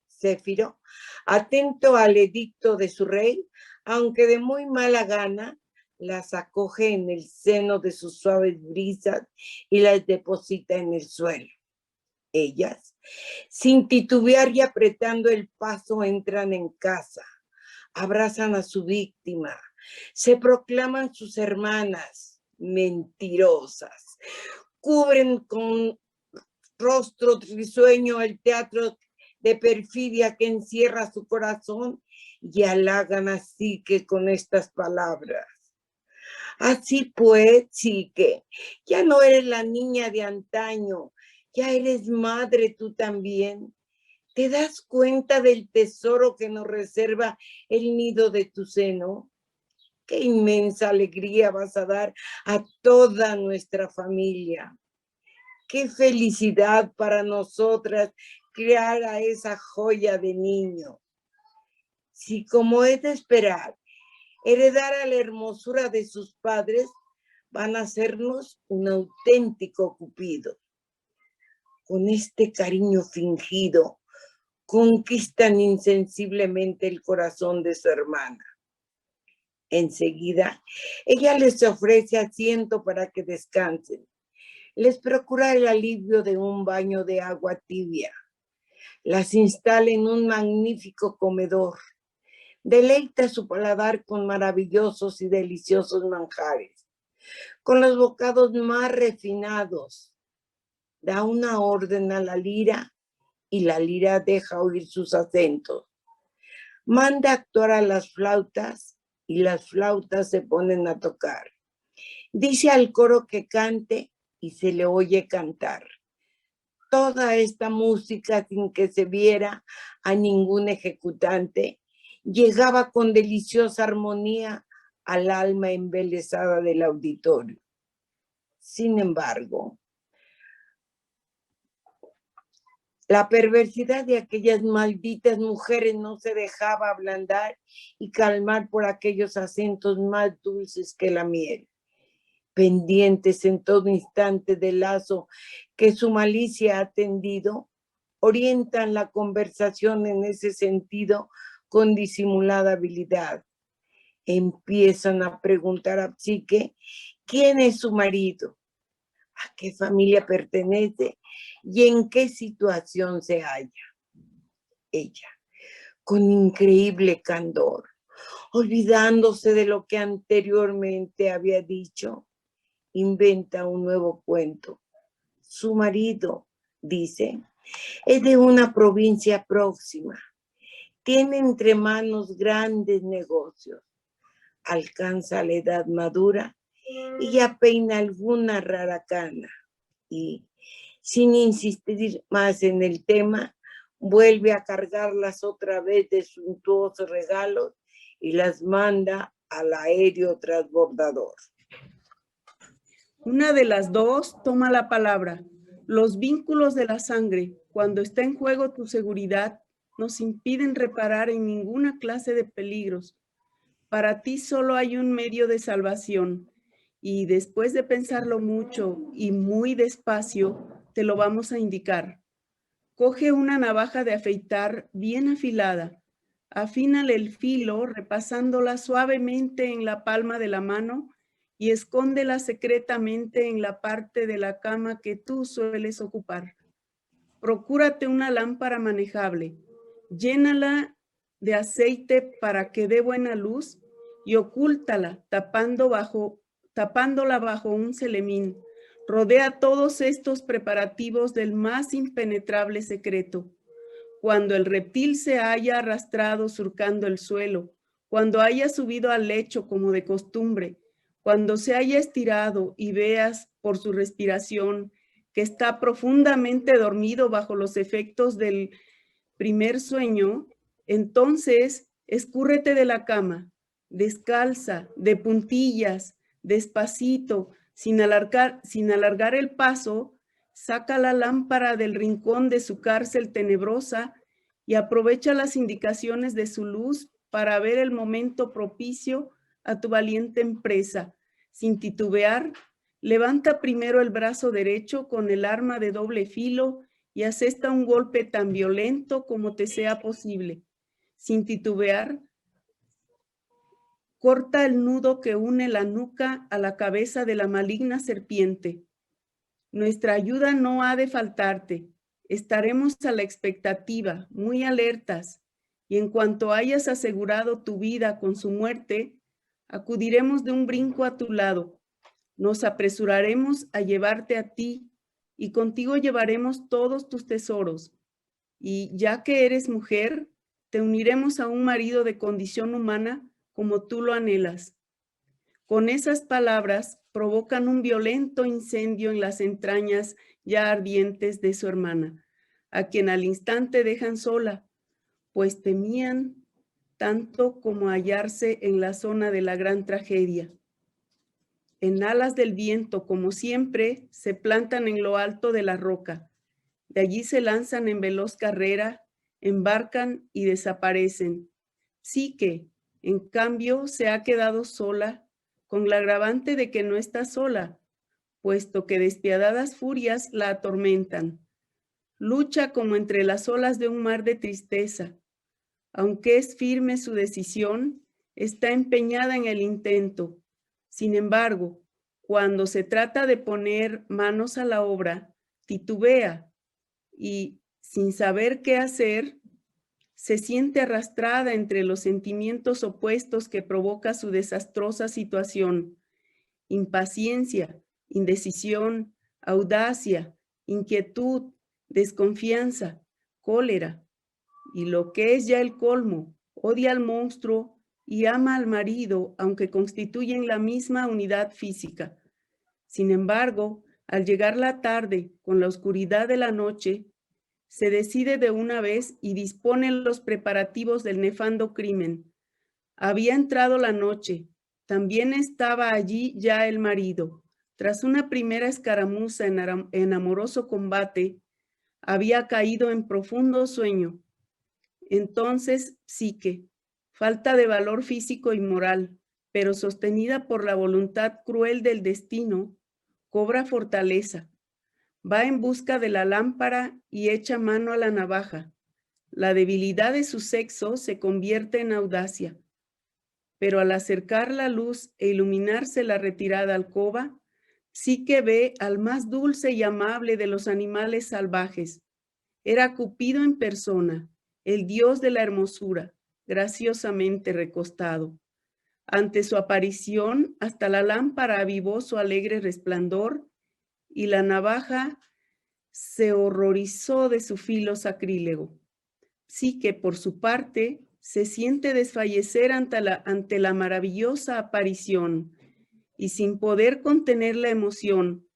Céfiro, atento al edicto de su rey, aunque de muy mala gana, las acoge en el seno de sus suaves brisas y las deposita en el suelo. Ellas, sin titubear y apretando el paso, entran en casa, abrazan a su víctima, se proclaman sus hermanas mentirosas, cubren con rostro risueño el teatro de perfidia que encierra su corazón y halagan a Psique con estas palabras. Así pues, Psique, ya no eres la niña de antaño, ya eres madre tú también. ¿Te das cuenta del tesoro que nos reserva el nido de tu seno? Qué inmensa alegría vas a dar a toda nuestra familia. Qué felicidad para nosotras crear a esa joya de niño. Si, como es de esperar, heredara la hermosura de sus padres, van a hacernos un auténtico Cupido. Con este cariño fingido, conquistan insensiblemente el corazón de su hermana. Enseguida, ella les ofrece asiento para que descansen. Les procura el alivio de un baño de agua tibia. Las instala en un magnífico comedor. Deleita su paladar con maravillosos y deliciosos manjares, con los bocados más refinados. Da una orden a la lira y la lira deja oír sus acentos. Manda actuar a las flautas y las flautas se ponen a tocar. Dice al coro que cante y se le oye cantar. Toda esta música, sin que se viera a ningún ejecutante, llegaba con deliciosa armonía al alma embelesada del auditorio. Sin embargo, la perversidad de aquellas malditas mujeres no se dejaba ablandar y calmar por aquellos acentos más dulces que la miel, pendientes en todo instante del lazo que su malicia ha tendido, orientan la conversación en ese sentido con disimulada habilidad. Empiezan a preguntar a Psique quién es su marido, a qué familia pertenece y en qué situación se halla. Ella, con increíble candor, olvidándose de lo que anteriormente había dicho, inventa un nuevo cuento. Su marido, dice, es de una provincia próxima. Tiene entre manos grandes negocios. Alcanza la edad madura y ya peina alguna rara cana. Y, sin insistir más en el tema, vuelve a cargarlas otra vez de suntuosos regalos y las manda al aéreo transbordador. Una de las dos toma la palabra. Los vínculos de la sangre, cuando está en juego tu seguridad, nos impiden reparar en ninguna clase de peligros. Para ti solo hay un medio de salvación, y después de pensarlo mucho y muy despacio, te lo vamos a indicar. Coge una navaja de afeitar bien afilada. Afínale el filo repasándola suavemente en la palma de la mano y escóndela secretamente en la parte de la cama que tú sueles ocupar. Procúrate una lámpara manejable. Llénala de aceite para que dé buena luz y ocúltala tapándola bajo un celemín. Rodea todos estos preparativos del más impenetrable secreto. Cuando el reptil se haya arrastrado surcando el suelo, cuando haya subido al lecho como de costumbre, cuando se haya estirado y veas por su respiración que está profundamente dormido bajo los efectos del primer sueño, entonces escúrrete de la cama, descalza, de puntillas, despacito, sin alargar el paso, saca la lámpara del rincón de su cárcel tenebrosa y aprovecha las indicaciones de su luz para ver el momento propicio a tu valiente empresa. Sin titubear, levanta primero el brazo derecho con el arma de doble filo y asesta un golpe tan violento como te sea posible. Sin titubear, corta el nudo que une la nuca a la cabeza de la maligna serpiente. Nuestra ayuda no ha de faltarte. Estaremos a la expectativa, muy alertas, y en cuanto hayas asegurado tu vida con su muerte, acudiremos de un brinco a tu lado. Nos apresuraremos a llevarte a ti, y contigo llevaremos todos tus tesoros. Y ya que eres mujer, te uniremos a un marido de condición humana como tú lo anhelas. Con esas palabras provocan un violento incendio en las entrañas ya ardientes de su hermana, a quien al instante dejan sola, pues temían tanto como hallarse en la zona de la gran tragedia. En alas del viento, como siempre, se plantan en lo alto de la roca. De allí se lanzan en veloz carrera, embarcan y desaparecen. Psique, en cambio, se ha quedado sola, con la agravante de que no está sola, puesto que despiadadas furias la atormentan. Lucha como entre las olas de un mar de tristeza. Aunque es firme su decisión, está empeñada en el intento. Sin embargo, cuando se trata de poner manos a la obra, titubea y, sin saber qué hacer, se siente arrastrada entre los sentimientos opuestos que provoca su desastrosa situación: impaciencia, indecisión, audacia, inquietud, desconfianza, cólera. Y lo que es ya el colmo, odia al monstruo y ama al marido, aunque constituyen la misma unidad física. Sin embargo, al llegar la tarde, con la oscuridad de la noche, se decide de una vez y dispone los preparativos del nefando crimen. Había entrado la noche. También estaba allí ya el marido. Tras una primera escaramuza en amoroso combate, había caído en profundo sueño. Entonces, Psique, falta de valor físico y moral, pero sostenida por la voluntad cruel del destino, cobra fortaleza. Va en busca de la lámpara y echa mano a la navaja. La debilidad de su sexo se convierte en audacia. Pero al acercar la luz e iluminarse la retirada alcoba, Psique ve al más dulce y amable de los animales salvajes. Era Cupido en persona, el dios de la hermosura, graciosamente recostado. Ante su aparición, hasta la lámpara avivó su alegre resplandor y la navaja se horrorizó de su filo sacrílego. Psique, por su parte, se siente desfallecer ante la maravillosa aparición y, sin poder contener la emoción,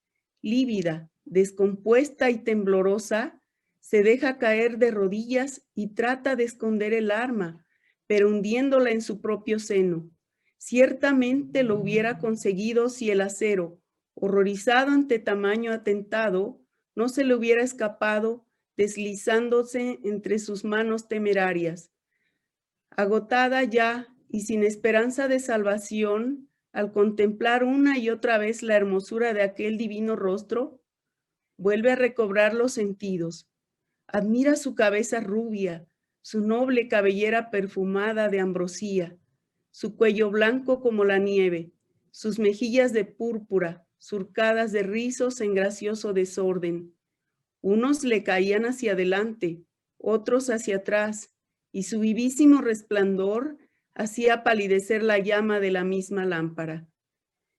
lívida, descompuesta y temblorosa, se deja caer de rodillas y trata de esconder el arma, pero hundiéndola en su propio seno. Ciertamente lo hubiera conseguido si el acero, horrorizado ante tamaño atentado, no se le hubiera escapado deslizándose entre sus manos temerarias. Agotada ya y sin esperanza de salvación, Al contemplar una y otra vez la hermosura de aquel divino rostro, vuelve a recobrar los sentidos. Admira su cabeza rubia, su noble cabellera perfumada de ambrosía, su cuello blanco como la nieve, sus mejillas de púrpura, surcadas de rizos en gracioso desorden. Unos le caían hacia adelante, otros hacia atrás, y su vivísimo resplandor hacía palidecer la llama de la misma lámpara.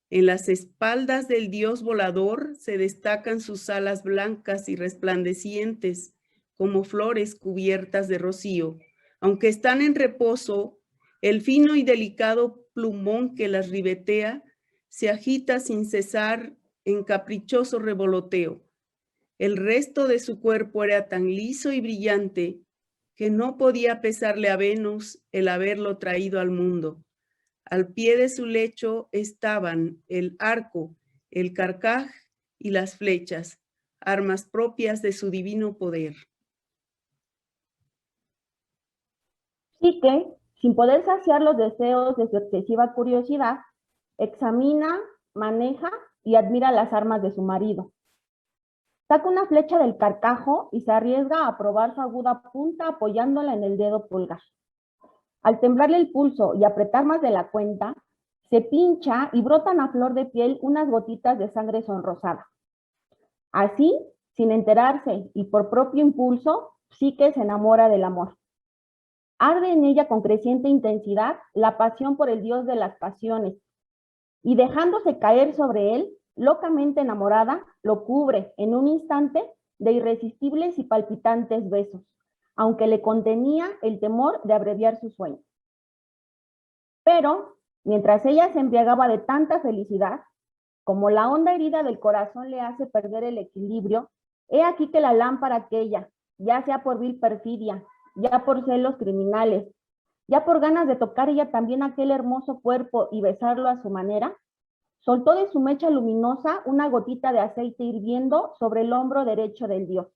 En las espaldas del dios volador se destacan sus alas blancas y resplandecientes, como flores cubiertas de rocío. Aunque están en reposo, el fino y delicado plumón que las ribetea se agita sin cesar en caprichoso revoloteo. El resto de su cuerpo era tan liso y brillante que no podía pesarle a Venus el haberlo traído al mundo. Al pie de su lecho estaban el arco, el carcaj y las flechas, armas propias de su divino poder. Psique, sin poder saciar los deseos de su excesiva curiosidad, examina, maneja y admira las armas de su marido. Saca una flecha del carcajo y se arriesga a probar su aguda punta apoyándola en el dedo pulgar. Al temblarle el pulso y apretar más de la cuenta, se pincha y brotan a flor de piel unas gotitas de sangre sonrosada. Así, sin enterarse y por propio impulso, Psique se enamora del amor. Arde en ella con creciente intensidad la pasión por el dios de las pasiones, y dejándose caer sobre él, locamente enamorada, lo cubre en un instante de irresistibles y palpitantes besos, aunque le contenía el temor de abreviar su sueño. Pero, mientras ella se embriagaba de tanta felicidad, como la honda herida del corazón le hace perder el equilibrio, he aquí que la lámpara aquella, ya sea por vil perfidia, ya por celos criminales, ya por ganas de tocar ella también aquel hermoso cuerpo y besarlo a su manera, soltó de su mecha luminosa una gotita de aceite hirviendo sobre el hombro derecho del dios.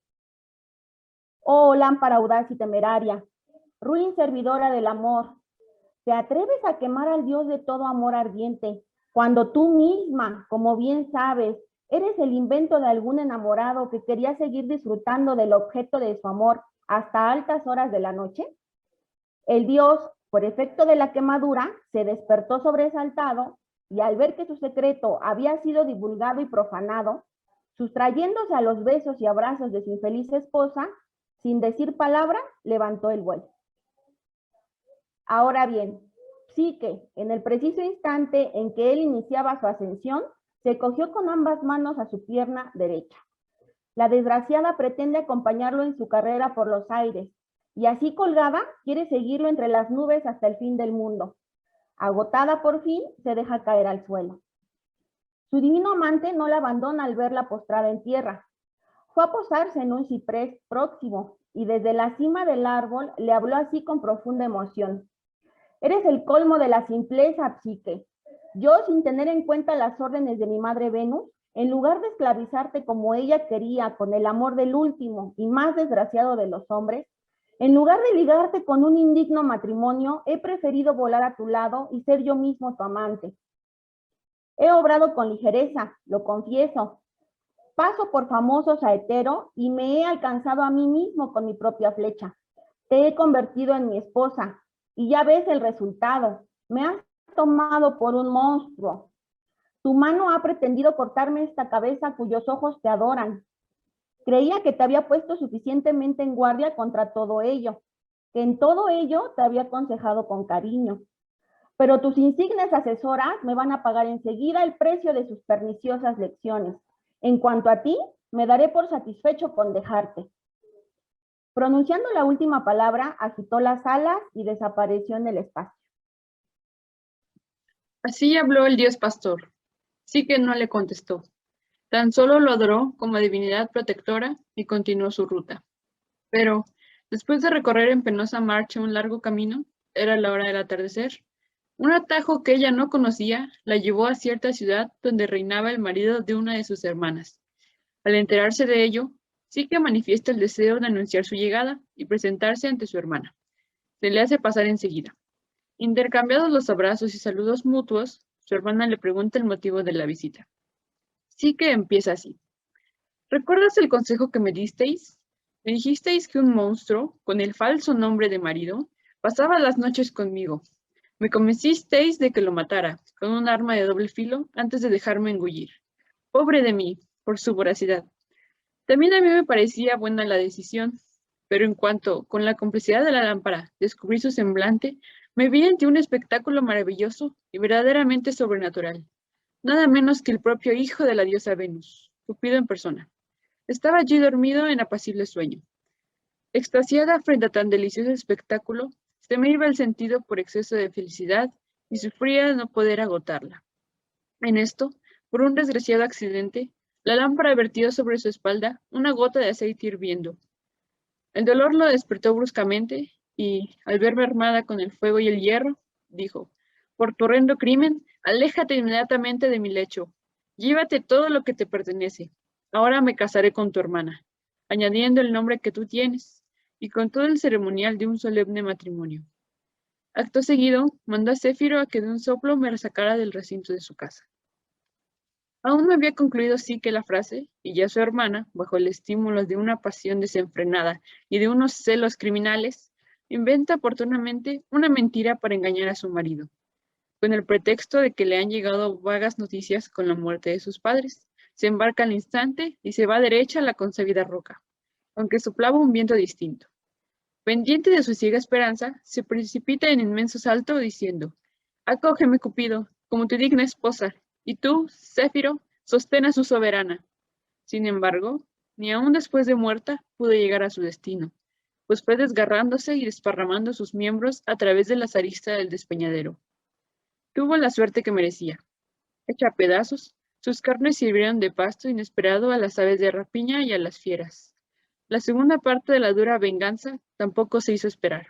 Oh, lámpara audaz y temeraria, ruin servidora del amor, ¿te atreves a quemar al dios de todo amor ardiente, cuando tú misma, como bien sabes, eres el invento de algún enamorado que quería seguir disfrutando del objeto de su amor hasta altas horas de la noche? El dios, por efecto de la quemadura, se despertó sobresaltado y al ver que su secreto había sido divulgado y profanado, sustrayéndose a los besos y abrazos de su infeliz esposa, sin decir palabra, levantó el vuelo. Ahora bien, Psique, en el preciso instante en que él iniciaba su ascensión, se cogió con ambas manos a su pierna derecha. La desgraciada pretende acompañarlo en su carrera por los aires, y así colgada quiere seguirlo entre las nubes hasta el fin del mundo. Agotada por fin, se deja caer al suelo. Su divino amante no la abandona al verla postrada en tierra. Fue a posarse en un ciprés próximo, y desde la cima del árbol le habló así con profunda emoción. Eres el colmo de la simpleza, Psique. Yo, sin tener en cuenta las órdenes de mi madre Venus, en lugar de esclavizarte como ella quería con el amor del último y más desgraciado de los hombres, en lugar de ligarte con un indigno matrimonio, he preferido volar a tu lado y ser yo mismo tu amante. He obrado con ligereza, lo confieso. Paso por famosos a hetero y me he alcanzado a mí mismo con mi propia flecha. Te he convertido en mi esposa y ya ves el resultado. Me has tomado por un monstruo. Tu mano ha pretendido cortarme esta cabeza cuyos ojos te adoran. Creía que te había puesto suficientemente en guardia contra todo ello, que en todo ello te había aconsejado con cariño. Pero tus insignes asesoras me van a pagar enseguida el precio de sus perniciosas lecciones. En cuanto a ti, me daré por satisfecho con dejarte. Pronunciando la última palabra, agitó las alas y desapareció en el espacio. Así habló el dios pastor. Psique no le contestó. Tan solo lo adoró como divinidad protectora y continuó su ruta. Pero, después de recorrer en penosa marcha un largo camino, era la hora del atardecer. Un atajo que ella no conocía la llevó a cierta ciudad donde reinaba el marido de una de sus hermanas. Al enterarse de ello, Psique manifiesta el deseo de anunciar su llegada y presentarse ante su hermana. Se le hace pasar enseguida. Intercambiados los abrazos y saludos mutuos, su hermana le pregunta el motivo de la visita. Psique empieza así. ¿Recuerdas el consejo que me disteis? Me dijisteis que un monstruo, con el falso nombre de marido, pasaba las noches conmigo. Me convencisteis de que lo matara, con un arma de doble filo, antes de dejarme engullir. Pobre de mí, por su voracidad. También a mí me parecía buena la decisión, pero en cuanto, con la complicidad de la lámpara, descubrí su semblante, me vi ante un espectáculo maravilloso y verdaderamente sobrenatural. Nada menos que el propio hijo de la diosa Venus, Cupido en persona. Estaba allí dormido en apacible sueño. Extasiada frente a tan delicioso espectáculo, se me iba el sentido por exceso de felicidad y sufría de no poder agotarla. En esto, por un desgraciado accidente, la lámpara vertió sobre su espalda una gota de aceite hirviendo. El dolor lo despertó bruscamente y, al verme armada con el fuego y el hierro, dijo, por tu horrendo crimen, aléjate inmediatamente de mi lecho. Llévate todo lo que te pertenece. Ahora me casaré con tu hermana, añadiendo el nombre que tú tienes, y con todo el ceremonial de un solemne matrimonio. Acto seguido, mandó a Céfiro a que de un soplo me sacara del recinto de su casa. Aún no había concluido Psique la frase, y ya su hermana, bajo el estímulo de una pasión desenfrenada y de unos celos criminales, inventa oportunamente una mentira para engañar a su marido, con el pretexto de que le han llegado vagas noticias con la muerte de sus padres. Se embarca al instante y se va derecha a la concebida roca, aunque soplaba un viento distinto. Pendiente de su ciega esperanza, se precipita en inmenso salto diciendo, acógeme, Cupido, como tu digna esposa, y tú, Céfiro, sostén a su soberana. Sin embargo, ni aun después de muerta pudo llegar a su destino, pues fue desgarrándose y desparramando sus miembros a través de las aristas del despeñadero. Tuvo la suerte que merecía. Hecha a pedazos, sus carnes sirvieron de pasto inesperado a las aves de rapiña y a las fieras. La segunda parte de la dura venganza tampoco se hizo esperar.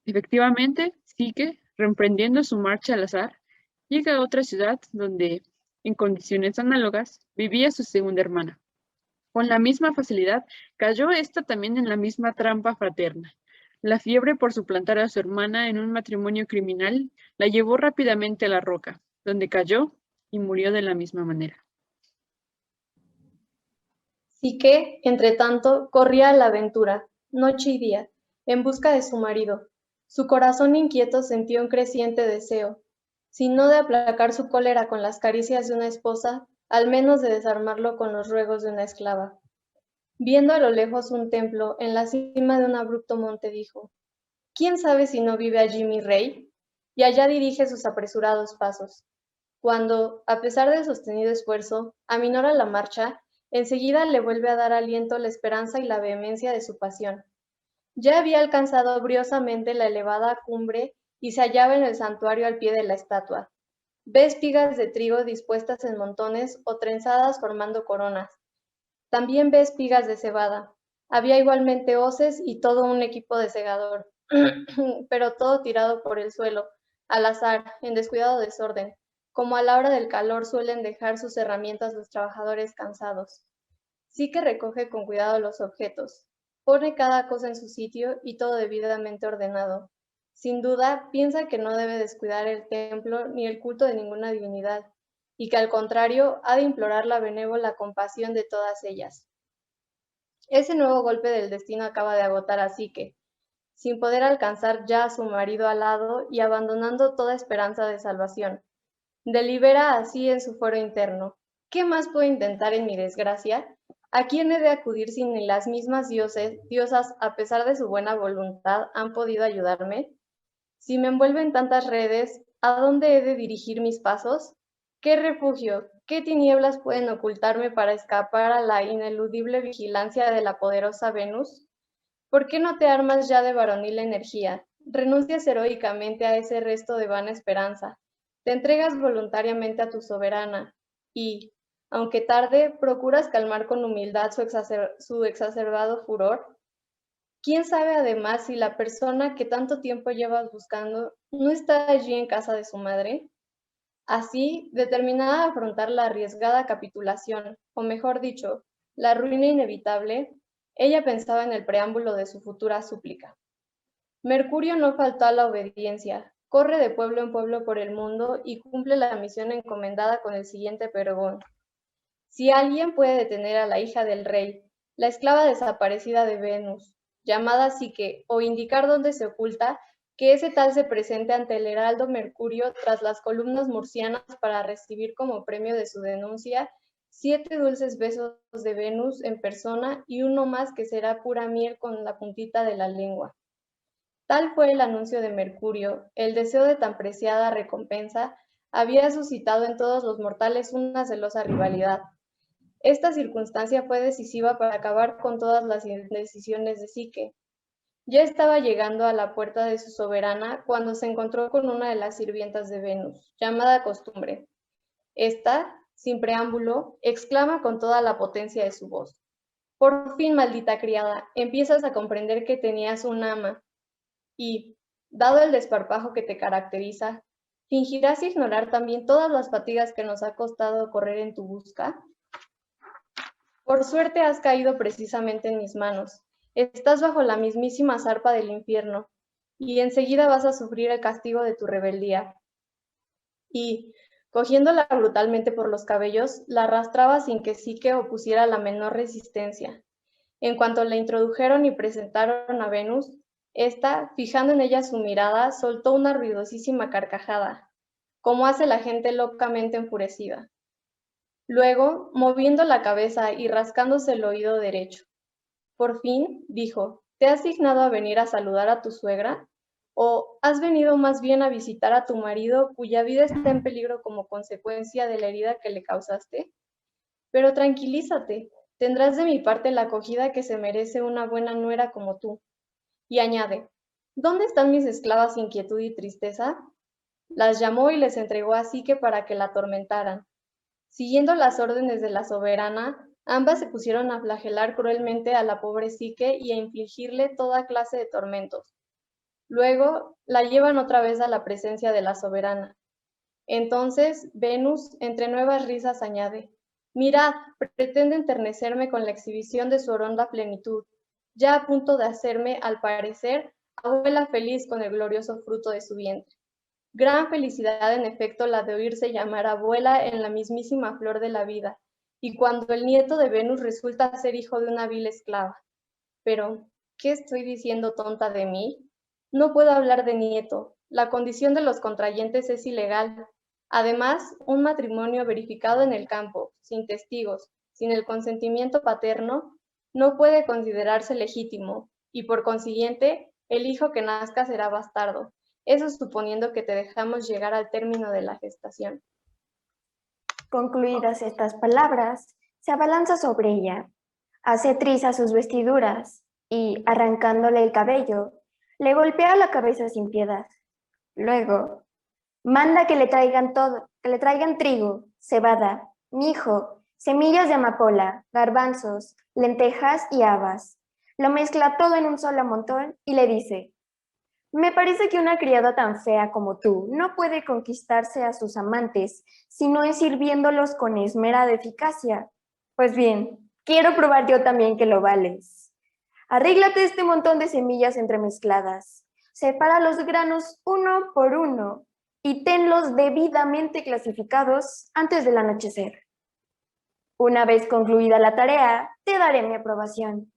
Efectivamente, Psique, reemprendiendo su marcha al azar, llega a otra ciudad donde, en condiciones análogas, vivía su segunda hermana. Con la misma facilidad, cayó ésta también en la misma trampa fraterna. La fiebre por suplantar a su hermana en un matrimonio criminal la llevó rápidamente a la roca, donde cayó y murió de la misma manera. Psique, entretanto, corría a la aventura, noche y día, en busca de su marido. Su corazón inquieto sentía un creciente deseo, si no de aplacar su cólera con las caricias de una esposa, al menos de desarmarlo con los ruegos de una esclava. Viendo a lo lejos un templo en la cima de un abrupto monte, dijo, ¿quién sabe si no vive allí mi rey? Y allá dirige sus apresurados pasos. Cuando, a pesar del sostenido esfuerzo, aminora la marcha, enseguida le vuelve a dar aliento la esperanza y la vehemencia de su pasión. Ya había alcanzado briosamente la elevada cumbre y se hallaba en el santuario al pie de la estatua. Ve espigas de trigo dispuestas en montones o trenzadas formando coronas. También ve espigas de cebada. Había igualmente hoces y todo un equipo de segador, pero todo tirado por el suelo, al azar, en descuidado desorden, como a la hora del calor suelen dejar sus herramientas los trabajadores cansados. Psique recoge con cuidado los objetos, pone cada cosa en su sitio y todo debidamente ordenado. Sin duda, piensa que no debe descuidar el templo ni el culto de ninguna divinidad, y que al contrario ha de implorar la benévola compasión de todas ellas. Ese nuevo golpe del destino acaba de agotar a Psique, sin poder alcanzar ya a su marido al lado y abandonando toda esperanza de salvación. Delibera así en su foro interno. ¿Qué más puedo intentar en mi desgracia? ¿A quién he de acudir si ni las mismas diosas, a pesar de su buena voluntad, han podido ayudarme? Si me envuelven tantas redes, ¿a dónde he de dirigir mis pasos? ¿Qué refugio, qué tinieblas pueden ocultarme para escapar a la ineludible vigilancia de la poderosa Venus? ¿Por qué no te armas ya de varonil energía? Renuncias heroicamente a ese resto de vana esperanza. Te entregas voluntariamente a tu soberana y, aunque tarde, procuras calmar con humildad su exacerbado furor. ¿Quién sabe además si la persona que tanto tiempo llevas buscando no está allí en casa de su madre? Así, determinada a afrontar la arriesgada capitulación, o mejor dicho, la ruina inevitable, ella pensaba en el preámbulo de su futura súplica. Mercurio no faltó a la obediencia, corre de pueblo en pueblo por el mundo y cumple la misión encomendada con el siguiente pregón. Si alguien puede detener a la hija del rey, la esclava desaparecida de Venus, llamada Psique, o indicar dónde se oculta, que ese tal se presente ante el heraldo Mercurio tras las columnas murcianas para recibir como premio de su denuncia 7 dulces besos de Venus en persona y uno más que será pura miel con la puntita de la lengua. Tal fue el anuncio de Mercurio, el deseo de tan preciada recompensa había suscitado en todos los mortales una celosa rivalidad. Esta circunstancia fue decisiva para acabar con todas las indecisiones de Psique. Ya estaba llegando a la puerta de su soberana cuando se encontró con una de las sirvientas de Venus, llamada Costumbre. Esta, sin preámbulo, exclama con toda la potencia de su voz: «Por fin, maldita criada, empiezas a comprender que tenías un ama, y, dado el desparpajo que te caracteriza, ¿fingirás ignorar también todas las fatigas que nos ha costado correr en tu busca? Por suerte has caído precisamente en mis manos. Estás bajo la mismísima zarpa del infierno, y enseguida vas a sufrir el castigo de tu rebeldía». Y, cogiéndola brutalmente por los cabellos, la arrastraba sin que Psique opusiera la menor resistencia. En cuanto la introdujeron y presentaron a Venus, esta, fijando en ella su mirada, soltó una ruidosísima carcajada, como hace la gente locamente enfurecida. Luego, moviendo la cabeza y rascándose el oído derecho. Por fin, dijo: «¿Te has dignado a venir a saludar a tu suegra? ¿O has venido más bien a visitar a tu marido, cuya vida está en peligro como consecuencia de la herida que le causaste? Pero tranquilízate, tendrás de mi parte la acogida que se merece una buena nuera como tú». Y añade: «¿Dónde están mis esclavas Inquietud y Tristeza?». Las llamó y les entregó a Psique para que la atormentaran. Siguiendo las órdenes de la soberana, ambas se pusieron a flagelar cruelmente a la pobre Psique y a infligirle toda clase de tormentos. Luego la llevan otra vez a la presencia de la soberana. Entonces Venus, entre nuevas risas, añade: «Mirad, pretende enternecerme con la exhibición de su oronda plenitud, ya a punto de hacerme, al parecer, abuela feliz con el glorioso fruto de su vientre. Gran felicidad, en efecto, la de oírse llamar abuela en la mismísima flor de la vida, y cuando el nieto de Venus resulta ser hijo de una vil esclava. Pero, ¿qué estoy diciendo, tonta de mí? No puedo hablar de nieto. La condición de los contrayentes es ilegal. Además, un matrimonio verificado en el campo, sin testigos, sin el consentimiento paterno, no puede considerarse legítimo, y por consiguiente, el hijo que nazca será bastardo. Eso suponiendo que te dejamos llegar al término de la gestación». Concluidas estas palabras, se abalanza sobre ella, hace trizas sus vestiduras y, arrancándole el cabello, le golpea la cabeza sin piedad. Luego, manda que le traigan trigo, cebada, mijo, semillas de amapola, garbanzos, lentejas y habas. Lo mezcla todo en un solo montón y le dice: «Me parece que una criada tan fea como tú no puede conquistarse a sus amantes si no es sirviéndolos con esmerada eficacia. Pues bien, quiero probar yo también que lo vales. Arríglate este montón de semillas entremezcladas, separa los granos uno por uno y tenlos debidamente clasificados antes del anochecer. Una vez concluida la tarea, te daré mi aprobación».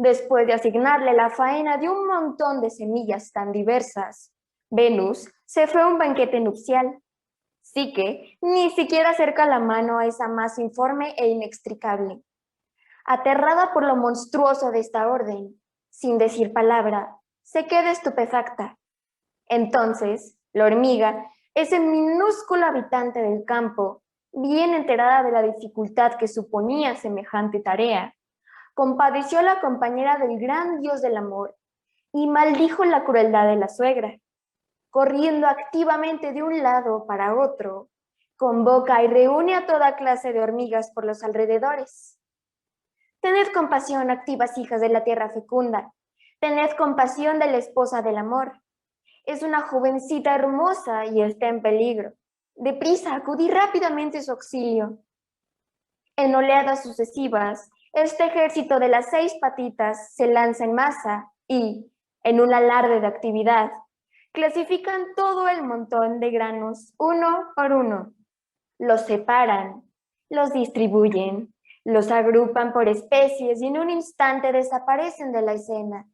Después de asignarle la faena de un montón de semillas tan diversas, Venus se fue a un banquete nupcial. Psique ni siquiera acerca la mano a esa masa informe e inextricable. Aterrada por lo monstruoso de esta orden, sin decir palabra, se queda estupefacta. Entonces, la hormiga, ese minúsculo habitante del campo, bien enterada de la dificultad que suponía semejante tarea, compadeció a la compañera del gran dios del amor y maldijo la crueldad de la suegra. Corriendo activamente de un lado para otro, convoca y reúne a toda clase de hormigas por los alrededores. «Tened compasión, activas hijas de la tierra fecunda, tened compasión de la esposa del amor. Es una jovencita hermosa y está en peligro. Deprisa, acudid rápidamente a su auxilio». En oleadas sucesivas, este ejército de las 6 patitas se lanza en masa y, en un alarde de actividad, Clasifican todo el montón de granos uno por uno. Los separan, los distribuyen, los agrupan por especies y en un instante desaparecen de la escena.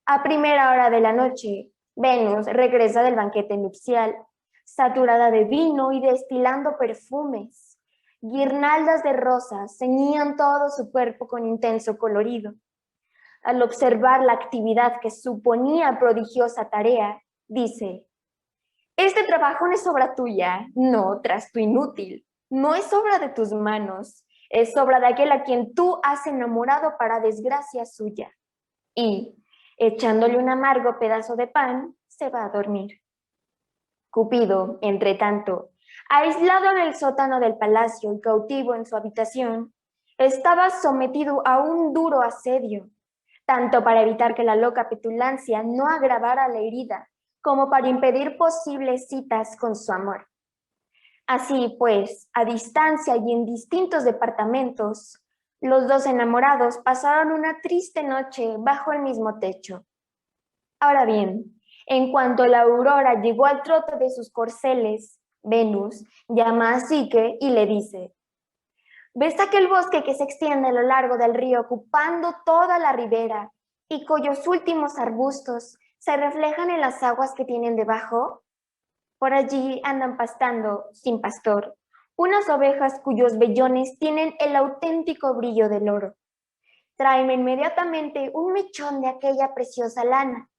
A primera hora de la noche, Venus regresa del banquete nupcial, saturada de vino y destilando perfumes. Guirnaldas de rosas ceñían todo su cuerpo con intenso colorido. Al observar la actividad que suponía prodigiosa tarea, dice: este trabajo no es obra tuya, no, trasto inútil, no es obra de tus manos, es obra de aquel a quien tú has enamorado para desgracia suya. Y, echándole un amargo pedazo de pan, se va a dormir. Cupido, entre tanto, aislado en el sótano del palacio y cautivo en su habitación, estaba sometido a un duro asedio, tanto para evitar que la loca petulancia no agravara la herida, como para impedir posibles citas con su amor. Así pues, a distancia y en distintos departamentos, los dos enamorados pasaron una triste noche bajo el mismo techo. Ahora bien, en cuanto la aurora llegó al trote de sus corceles, Venus llama a Psique y le dice: ¿ves aquel bosque que se extiende a lo largo del río ocupando toda la ribera y cuyos últimos arbustos se reflejan en las aguas que tienen debajo? Por allí andan pastando, sin pastor, unas ovejas cuyos vellones tienen el auténtico brillo del oro. Tráeme inmediatamente un mechón de aquella preciosa lana.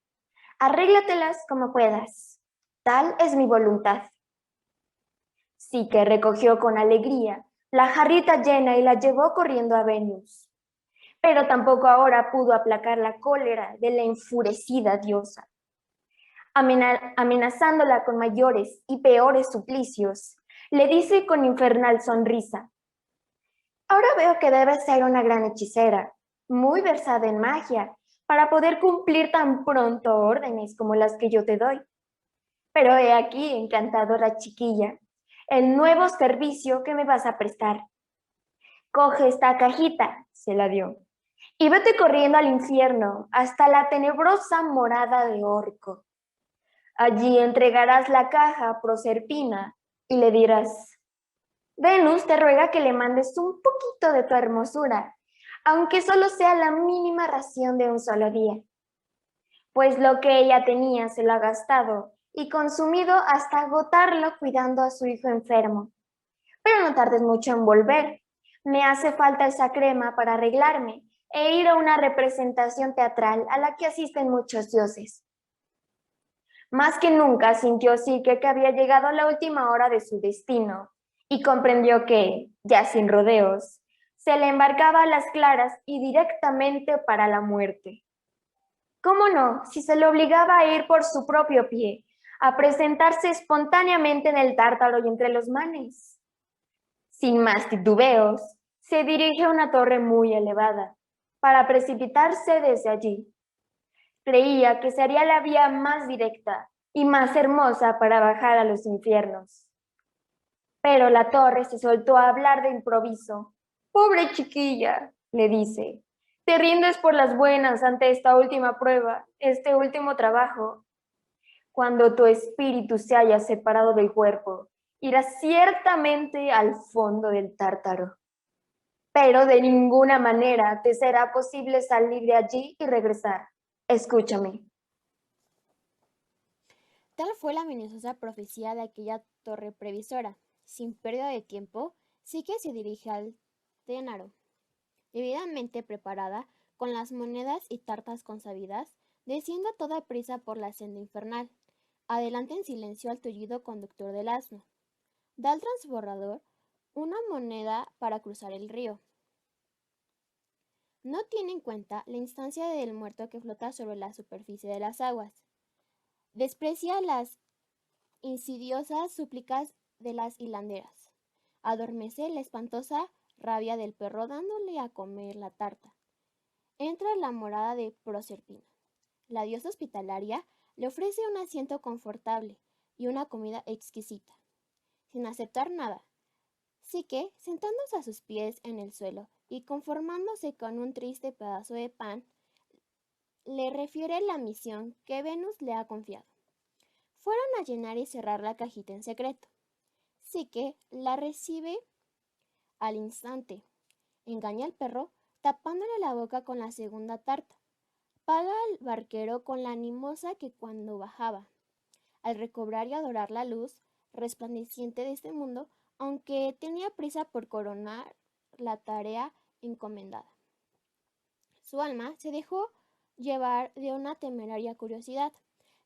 Arréglatelas como puedas. Tal es mi voluntad. Psique recogió con alegría la jarrita llena y la llevó corriendo a Venus. Pero tampoco ahora pudo aplacar la cólera de la enfurecida diosa. Amenazándola con mayores y peores suplicios, le dice con infernal sonrisa: ahora veo que debes ser una gran hechicera, muy versada en magia, para poder cumplir tan pronto órdenes como las que yo te doy. Pero he aquí, encantadora chiquilla, el nuevo servicio que me vas a prestar. Coge esta cajita, se la dio, y vete corriendo al infierno hasta la tenebrosa morada de Orco. Allí entregarás la caja a Proserpina y le dirás: Venus te ruega que le mandes un poquito de tu hermosura, aunque solo sea la mínima ración de un solo día. Pues lo que ella tenía se lo ha gastado y consumido hasta agotarlo cuidando a su hijo enfermo. Pero no tardes mucho en volver. Me hace falta esa crema para arreglarme e ir a una representación teatral a la que asisten muchos dioses. Más que nunca sintió Psique que había llegado a la última hora de su destino y comprendió que, ya sin rodeos, se le embarcaba a las claras y directamente para la muerte. ¿Cómo no, si se le obligaba a ir por su propio pie, a presentarse espontáneamente en el Tártaro y entre los manes? Sin más titubeos, se dirige a una torre muy elevada, para precipitarse desde allí. Creía que sería la vía más directa y más hermosa para bajar a los infiernos. Pero la torre se soltó a hablar de improviso. «Pobre chiquilla», le dice, «te rindes por las buenas ante esta última prueba, este último trabajo. Cuando tu espíritu se haya separado del cuerpo, irás ciertamente al fondo del Tártaro. Pero de ninguna manera te será posible salir de allí y regresar. Escúchame». Tal fue la minuciosa profecía de aquella torre previsora. Sin pérdida de tiempo, Psique se dirige al Ténaro. Debidamente preparada, con las monedas y tartas consabidas, desciende a toda prisa por la senda infernal. Adelanta en silencio al tullido conductor del asno. Da al transbordador una moneda para cruzar el río. No tiene en cuenta la instancia del muerto que flota sobre la superficie de las aguas. Desprecia las insidiosas súplicas de las hilanderas. Adormece la espantosa rabia del perro dándole a comer la tarta. Entra en la morada de Proserpina. La diosa hospitalaria le ofrece un asiento confortable y una comida exquisita. Sin aceptar nada, Psique, sentándose a sus pies en el suelo y conformándose con un triste pedazo de pan, le refiere la misión que Venus le ha confiado. Fueron a llenar y cerrar la cajita en secreto. Psique la recibe al instante. Engaña al perro tapándole la boca con la segunda tarta. Paga al barquero con la animosa que cuando bajaba. Al recobrar y adorar la luz resplandeciente de este mundo, aunque tenía prisa por coronar la tarea encomendada. Su alma se dejó llevar de una temeraria curiosidad.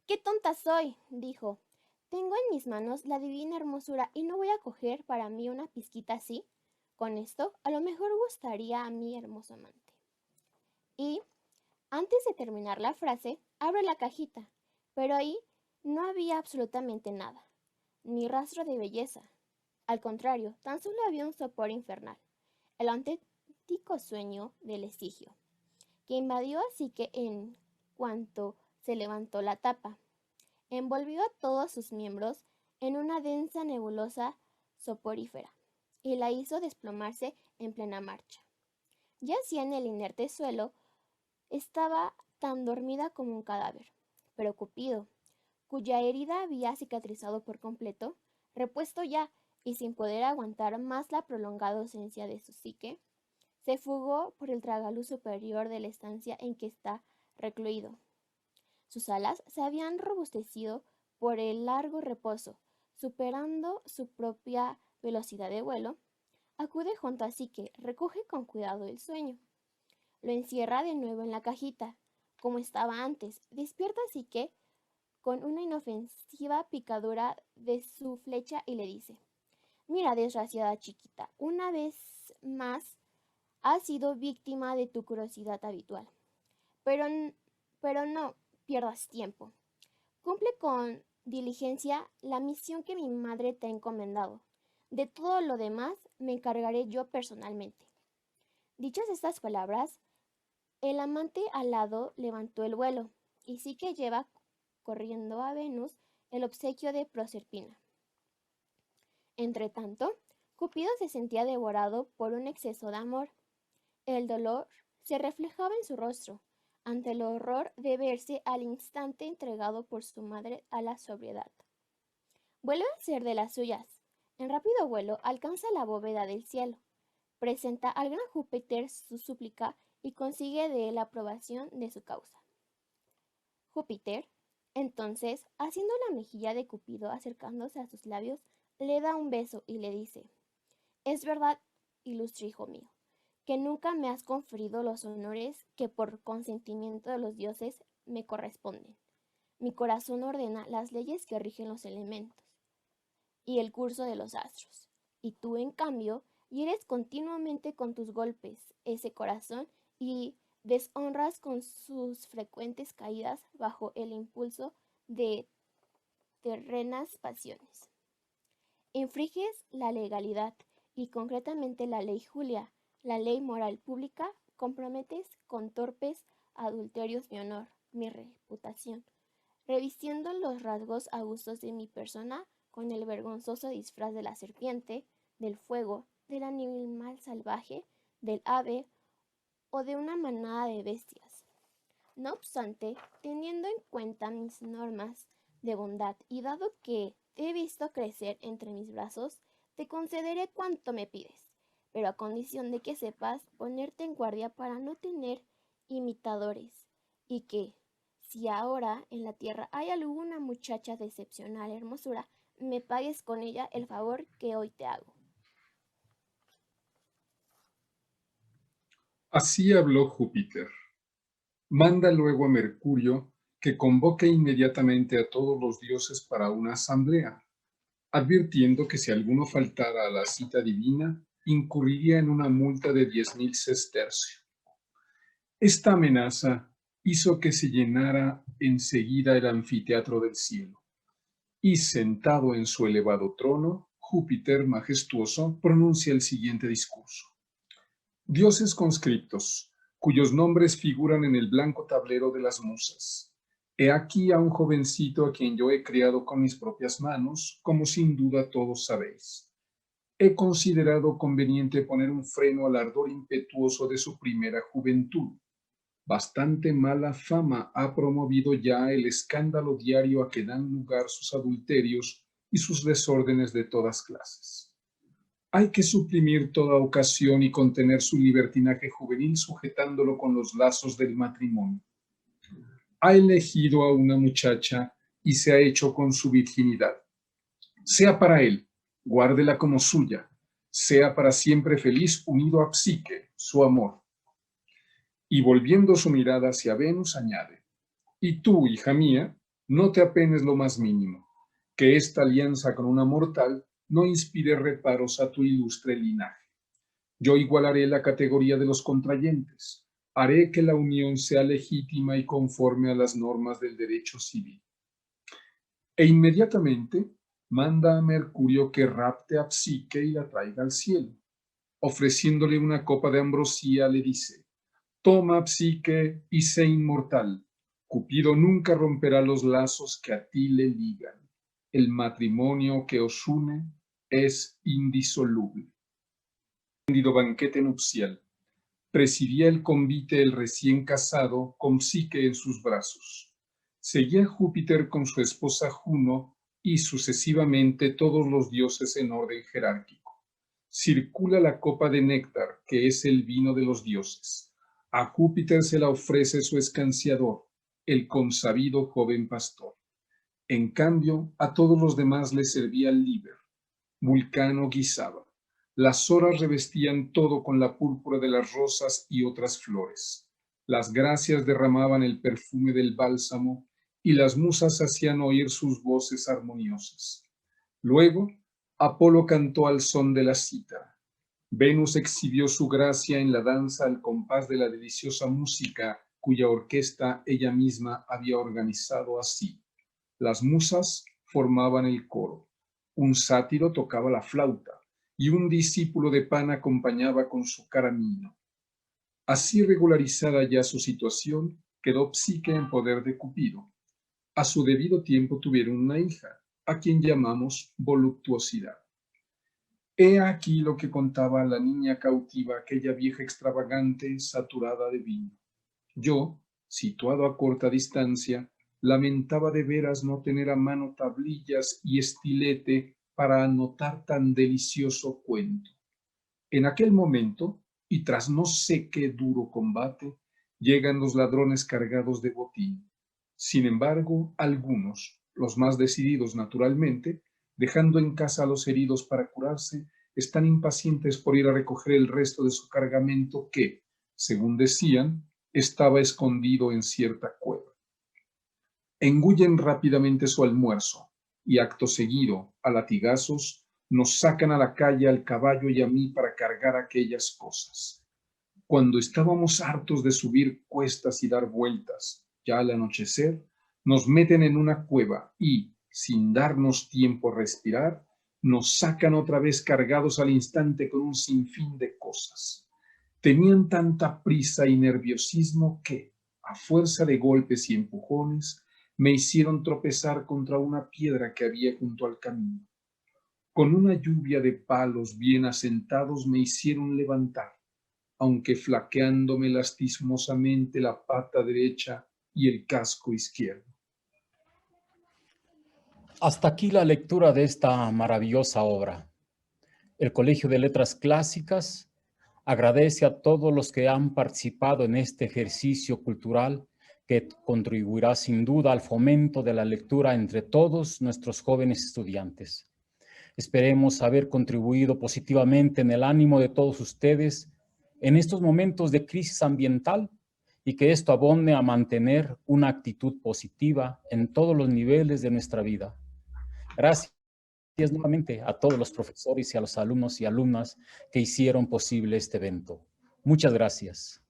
¡Qué tonta soy!, dijo. Tengo en mis manos la divina hermosura y no voy a coger para mí una pizquita así. Con esto, a lo mejor gustaría a mi hermoso amante. Y, antes de terminar la frase, abre la cajita, pero ahí no había absolutamente nada, ni rastro de belleza. Al contrario, tan solo había un sopor infernal, el auténtico sueño del estigio, que invadió así que en cuanto se levantó la tapa, envolvió a todos sus miembros en una densa nebulosa soporífera y la hizo desplomarse en plena marcha. Yacía en el inerte suelo, estaba tan dormida como un cadáver, pero Cupido, cuya herida había cicatrizado por completo, repuesto ya y sin poder aguantar más la prolongada ausencia de su psique, se fugó por el tragaluz superior de la estancia en que está recluido. Sus alas se habían robustecido por el largo reposo, superando su propia velocidad de vuelo. Acude junto a Psique, recoge con cuidado el sueño. Lo encierra de nuevo en la cajita, como estaba antes. Despierta a Psique con una inofensiva picadura de su flecha y le dice: «Mira, desgraciada chiquita, una vez más has sido víctima de tu curiosidad habitual. Pero no pierdas tiempo. Cumple con diligencia la misión que mi madre te ha encomendado. De todo lo demás me encargaré yo personalmente». Dichas estas palabras, el amante alado levantó el vuelo, y sí que lleva corriendo a Venus el obsequio de Proserpina. Entretanto, Cupido se sentía devorado por un exceso de amor. El dolor se reflejaba en su rostro, ante el horror de verse al instante entregado por su madre a la sobriedad. Vuelve a ser de las suyas. En rápido vuelo alcanza la bóveda del cielo, presenta al gran Júpiter su súplica y consigue de él la aprobación de su causa. Júpiter, entonces, haciendo la mejilla de Cupido acercándose a sus labios, le da un beso y le dice: «Es verdad, ilustre hijo mío, que nunca me has conferido los honores que por consentimiento de los dioses me corresponden. Mi corazón ordena las leyes que rigen los elementos y el curso de los astros, y tú, en cambio, hieres continuamente con tus golpes ese corazón y deshonras con sus frecuentes caídas bajo el impulso de terrenas pasiones. Infringes la legalidad y concretamente la ley Julia, la ley moral pública, comprometes con torpes adulterios mi honor, mi reputación, revistiendo los rasgos augustos de mi persona con el vergonzoso disfraz de la serpiente, del fuego, del animal salvaje, del ave o de una manada de bestias. No obstante, teniendo en cuenta mis normas de bondad y dado que te he visto crecer entre mis brazos, te concederé cuanto me pides, pero a condición de que sepas ponerte en guardia para no tener imitadores, y que, si ahora en la tierra hay alguna muchacha de excepcional hermosura, me pagues con ella el favor que hoy te hago». Así habló Júpiter. Manda luego a Mercurio que convoque inmediatamente a todos los dioses para una asamblea, advirtiendo que si alguno faltara a la cita divina, incurriría en una multa de 10,000 sestercios. Esta amenaza hizo que se llenara enseguida el anfiteatro del cielo, y sentado en su elevado trono, Júpiter majestuoso pronuncia el siguiente discurso: «Dioses conscriptos, cuyos nombres figuran en el blanco tablero de las musas, he aquí a un jovencito a quien yo he criado con mis propias manos, como sin duda todos sabéis. He considerado conveniente poner un freno al ardor impetuoso de su primera juventud. Bastante mala fama ha promovido ya el escándalo diario a que dan lugar sus adulterios y sus desórdenes de todas clases. Hay que suprimir toda ocasión y contener su libertinaje juvenil sujetándolo con los lazos del matrimonio. Ha elegido a una muchacha y se ha hecho con su virginidad. Sea para él, guárdela como suya, sea para siempre feliz unido a Psique, su amor. Y volviendo su mirada hacia Venus, añade, y tú, hija mía, no te apenes lo más mínimo, que esta alianza con una mortal no inspire reparos a tu ilustre linaje. Yo igualaré la categoría de los contrayentes, haré que la unión sea legítima y conforme a las normas del derecho civil. E inmediatamente manda a Mercurio que rapte a Psique y la traiga al cielo. Ofreciéndole una copa de ambrosía, le dice, toma, Psique, y sé inmortal. Cupido nunca romperá los lazos que a ti le ligan. El matrimonio que os une es indisoluble. Espléndido banquete nupcial. Presidía el convite el recién casado con Psique en sus brazos. Seguía Júpiter con su esposa Juno y sucesivamente todos los dioses en orden jerárquico. Circula la copa de néctar, que es el vino de los dioses. A Júpiter se la ofrece su escanciador, el consabido joven pastor. En cambio, a todos los demás les servía el Liber. Vulcano guisaba. Las horas revestían todo con la púrpura de las rosas y otras flores. Las gracias derramaban el perfume del bálsamo y las musas hacían oír sus voces armoniosas. Luego, Apolo cantó al son de la cítara. Venus exhibió su gracia en la danza al compás de la deliciosa música cuya orquesta ella misma había organizado así. Las musas formaban el coro, un sátiro tocaba la flauta y un discípulo de Pan acompañaba con su caramino. Así regularizada ya su situación, quedó Psique en poder de Cupido. A su debido tiempo tuvieron una hija, a quien llamamos voluptuosidad. He aquí lo que contaba la niña cautiva, aquella vieja extravagante, saturada de vino. Yo, situado a corta distancia, lamentaba de veras no tener a mano tablillas y estilete para anotar tan delicioso cuento. En aquel momento, y tras no sé qué duro combate, llegan los ladrones cargados de botín. Sin embargo, algunos, los más decididos naturalmente, dejando en casa a los heridos para curarse, están impacientes por ir a recoger el resto de su cargamento que, según decían, estaba escondido en cierta cueva. Engullen rápidamente su almuerzo y acto seguido, a latigazos, nos sacan a la calle al caballo y a mí para cargar aquellas cosas. Cuando estábamos hartos de subir cuestas y dar vueltas, ya al anochecer, nos meten en una cueva y, sin darnos tiempo a respirar, nos sacan otra vez cargados al instante con un sinfín de cosas. Tenían tanta prisa y nerviosismo que, a fuerza de golpes y empujones, me hicieron tropezar contra una piedra que había junto al camino. Con una lluvia de palos bien asentados me hicieron levantar, aunque flaqueándome lastimosamente la pata derecha y el casco izquierdo. Hasta aquí la lectura de esta maravillosa obra. El Colegio de Letras Clásicas agradece a todos los que han participado en este ejercicio cultural que contribuirá sin duda al fomento de la lectura entre todos nuestros jóvenes estudiantes. Esperemos haber contribuido positivamente en el ánimo de todos ustedes en estos momentos de crisis ambiental y que esto abone a mantener una actitud positiva en todos los niveles de nuestra vida. Gracias nuevamente a todos los profesores y a los alumnos y alumnas que hicieron posible este evento. Muchas gracias.